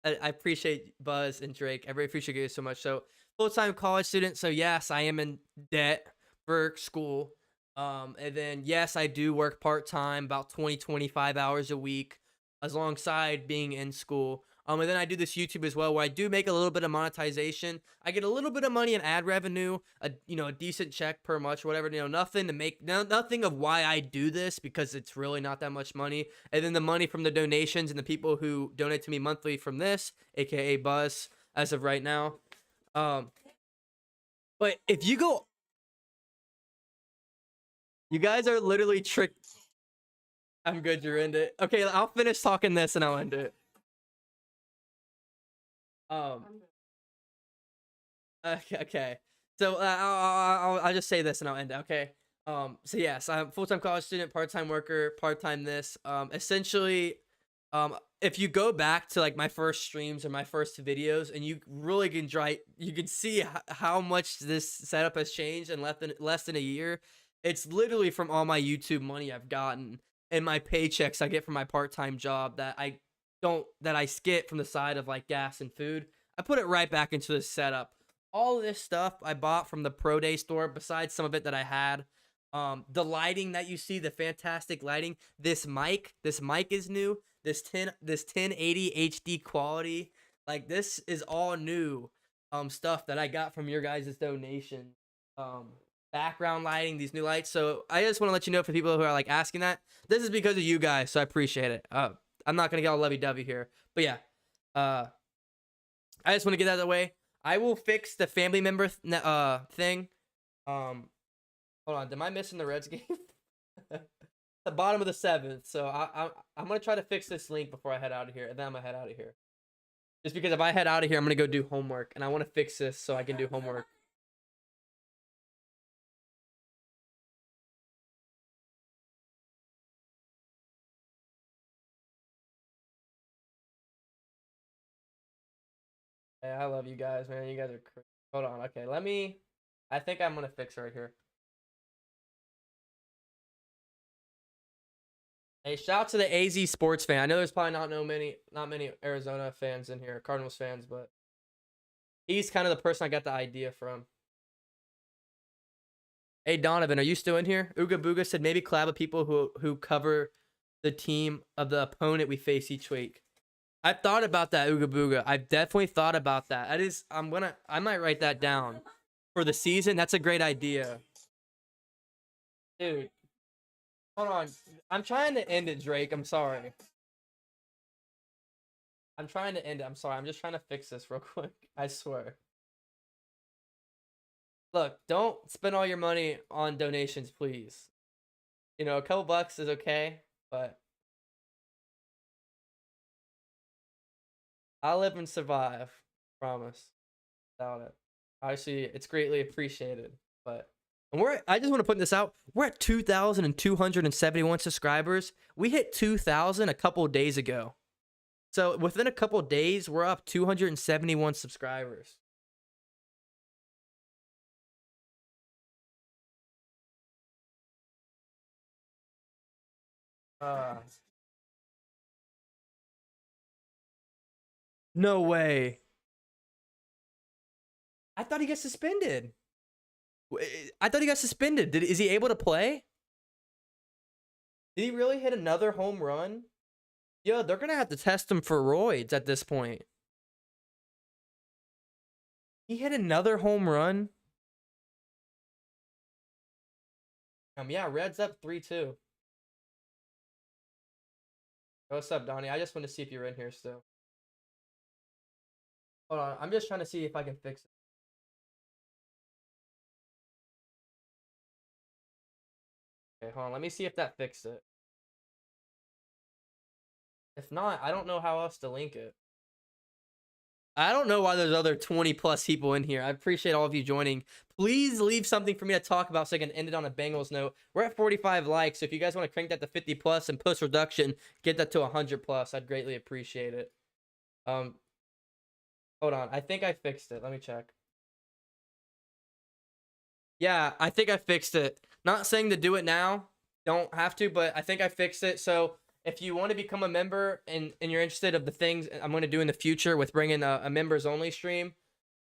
I appreciate Buzz and Drake. I really appreciate you guys so much. So full-time college student. So yes, I am in debt for school. And then yes, I do work part-time, about 20, 25 hours a week, alongside being in school. And then I do this YouTube as well, where I do make a little bit of monetization. I get a little bit of money in ad revenue, a decent check per much, whatever. Nothing to make, nothing of why I do this, because it's really not that much money. And then the money from the donations and the people who donate to me monthly from this, aka Buzz, as of right now. But if you go, you guys are literally tricked. I'm good. You're into it. Okay, I'll finish talking this and I'll end it. Okay. So I'll just say this and I'll end it. Okay. So yes, I'm a full-time college student, part-time worker, part-time this. Essentially, if you go back to like my first streams or my first videos, and you really can you can see how much this setup has changed in less than a year. It's literally from all my YouTube money I've gotten and my paychecks I get from my part-time job that I get from the side of like gas and food. I put it right back into the setup. All of this stuff I bought from the Pro Day store, besides some of it that I had. The lighting that you see, the fantastic lighting. This mic is new. This 1080 HD quality, like this is all new stuff that I got from your guys' donation. Background lighting, these new lights. So I just want to let you know, for people who are like asking that, this is because of you guys, so I appreciate it. I'm not gonna get all lovey-dovey here, but yeah, I just want to get that out of the way. I will fix the family member thing. Hold on, am I missing the Reds game? The bottom of the 7th. So I'm gonna try to fix this link before I head out of here, and then I'm gonna head out of here. Just because if I head out of here, I'm gonna go do homework, and I want to fix this so I can do homework. Yeah, I love you guys, man. You guys are crazy. Hold on. Okay, I think I'm gonna fix it right here. Hey, shout out to the AZ sports fan. I know there's probably not many Arizona fans in here, Cardinals fans, but he's kind of the person I got the idea from. Hey, Donovan, are you still in here? Ooga Booga said maybe collab with people who cover the team of the opponent we face each week. I've thought about that, Ooga Booga. I've definitely thought about that. I might write that down for the season. That's a great idea. Dude, hold on. I'm trying to end it, Drake. I'm sorry. I'm trying to end it. I'm sorry. I'm just trying to fix this real quick. I swear. Look, don't spend all your money on donations, please. You know, a couple bucks is okay, but I'll live and survive. Promise. Without it. Obviously, it's greatly appreciated. But I just want to put this out. We're at 2,271 subscribers. We hit 2,000 a couple days ago. So within a couple days, we're up 271 subscribers. No way. I thought he got suspended. I thought he got suspended. Is he able to play? Did he really hit another home run? Yo, they're gonna have to test him for roids at this point. He hit another home run. Yeah, Reds up 3-2. What's up, Donnie? I just want to see if you're in here still. Hold on, I'm just trying to see if I can fix it. Okay, hold on. Let me see if that fixed it. If not, I don't know how else to link it. I don't know why there's other 20 plus people in here. I appreciate all of you joining. Please leave something for me to talk about so I can end it on a Bengals note. We're at 45 likes, so if you guys want to crank that to 50 plus and post reduction, get that to 100 plus. I'd greatly appreciate it. Hold on. I think I fixed it. Let me check. Yeah, I think I fixed it. Not saying to do it now. Don't have to, but I think I fixed it. So if you want to become a member and you're interested of the things I'm going to do in the future with bringing a members only stream,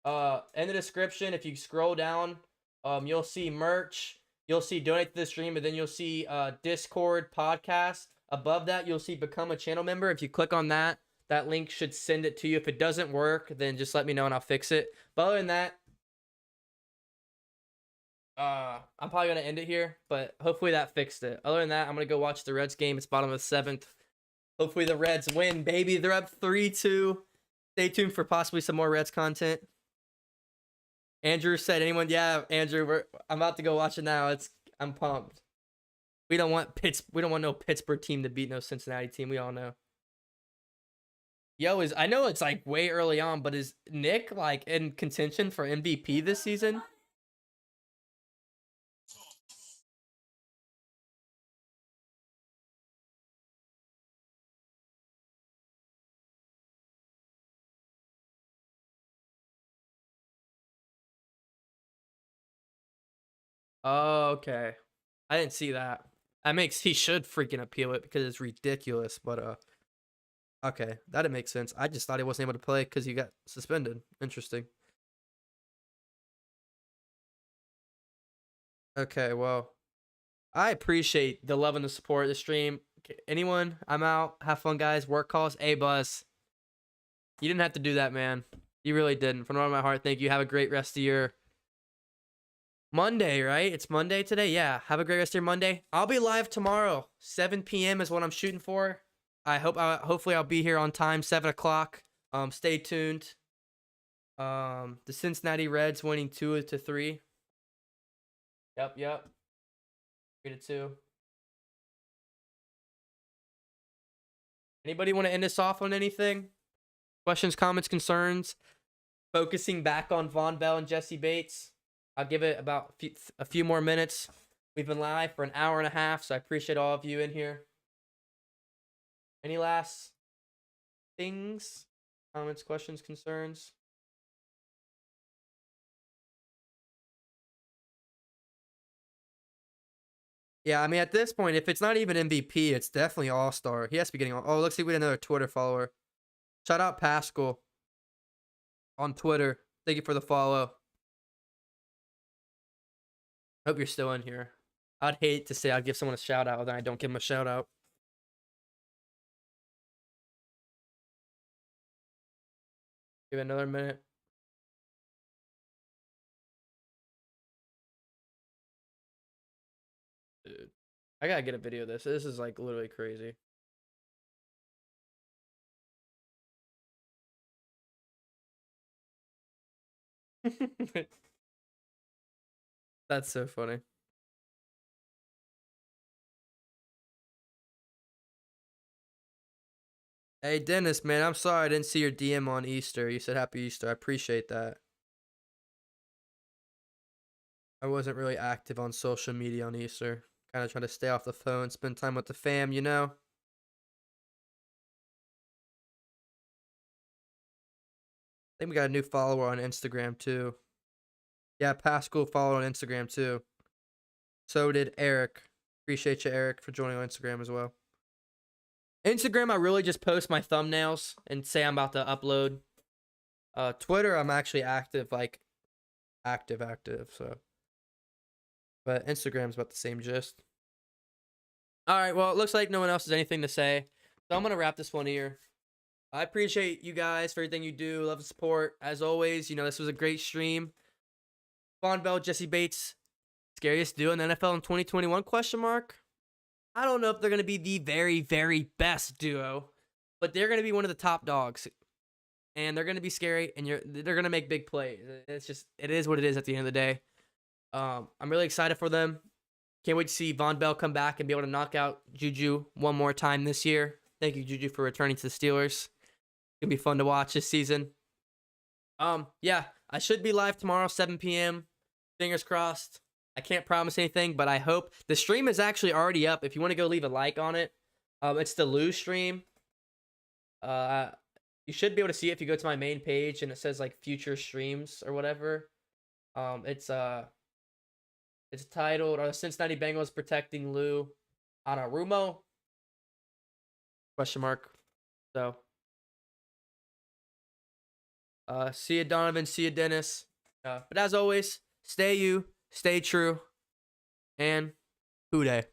in the description, if you scroll down, you'll see merch, you'll see donate to the stream, and then you'll see Discord podcast. Above that, you'll see become a channel member. If you click on that, that link should send it to you. If it doesn't work, then just let me know and I'll fix it. But other than that, I'm probably gonna end it here, but hopefully that fixed it. Other than that, I'm gonna go watch the Reds game. It's bottom of the 7th. Hopefully the Reds win, baby. They're up 3-2. Stay tuned for possibly some more Reds content. Andrew said, anyone? Yeah, Andrew, I'm about to go watch it now. I'm pumped. We don't want no Pittsburgh team to beat no Cincinnati team. We all know. Yo, I know it's like way early on, but is Nick like in contention for MVP this season? Oh, okay. I didn't see that. He should freaking appeal it because it's ridiculous, but okay, that makes sense. I just thought he wasn't able to play because he got suspended. Interesting. Okay, well, I appreciate the love and the support of the stream. Anyone, I'm out. Have fun, guys. Work calls. Hey, Buzz. You didn't have to do that, man. You really didn't. From the bottom of my heart, thank you. Have a great rest of your Monday, right? It's Monday today. Yeah. Have a great rest of your Monday. I'll be live tomorrow. 7 p.m. is what I'm shooting for. Hopefully I'll be here on time, 7 o'clock. Stay tuned. The Cincinnati Reds winning 2-3. Yep. 3-2. Anybody want to end us off on anything? Questions, comments, concerns? Focusing back on Vonn Bell and Jessie Bates. I'll give it about a few more minutes. We've been live for an hour and a half, so I appreciate all of you in here. Any last things? Comments, questions, concerns? Yeah, I mean, at this point, if it's not even MVP, it's definitely All-Star. He has to be getting all. Oh, looks like we had another Twitter follower. Shout out Pascal on Twitter. Thank you for the follow. Hope you're still in here. I'd hate to say I'd give someone a shout out, and then I don't give them a shout out. Give it another minute. Dude, I gotta get a video of this. This is like literally crazy. That's so funny. Hey, Dennis, man, I'm sorry I didn't see your DM on Easter. You said Happy Easter. I appreciate that. I wasn't really active on social media on Easter. Kind of trying to stay off the phone, spend time with the fam, you know? I think we got a new follower on Instagram, too. Yeah, Pascal followed on Instagram, too. So did Eric. Appreciate you, Eric, for joining on Instagram as well. Instagram, I really just post my thumbnails and say I'm about to upload. Twitter, I'm actually active, like, active, so. But Instagram's about the same gist. All right, well, it looks like no one else has anything to say. So I'm going to wrap this one here. I appreciate you guys for everything you do. Love the support. As always, you know, this was a great stream. Vonn Bell, Jessie Bates, scariest duo in the NFL in 2021, question mark? I don't know if they're going to be the very, very best duo, but they're going to be one of the top dogs. And they're going to be scary, and they're going to make big plays. It is what it is at the end of the day. I'm really excited for them. Can't wait to see Vonn Bell come back and be able to knock out Juju one more time this year. Thank you, Juju, for returning to the Steelers. It's going to be fun to watch this season. Yeah, I should be live tomorrow, 7 p.m. Fingers crossed. I can't promise anything, but I hope. The stream is actually already up. If you want to go leave a like on it, it's the Lou stream. You should be able to see it if you go to my main page and it says like future streams or whatever. It's titled "Are the Cincinnati Bengals Protecting Lou Anarumo?" Question mark. So, see you, Donovan. See you, Dennis. But as always, stay you, stay true, and Hoo day.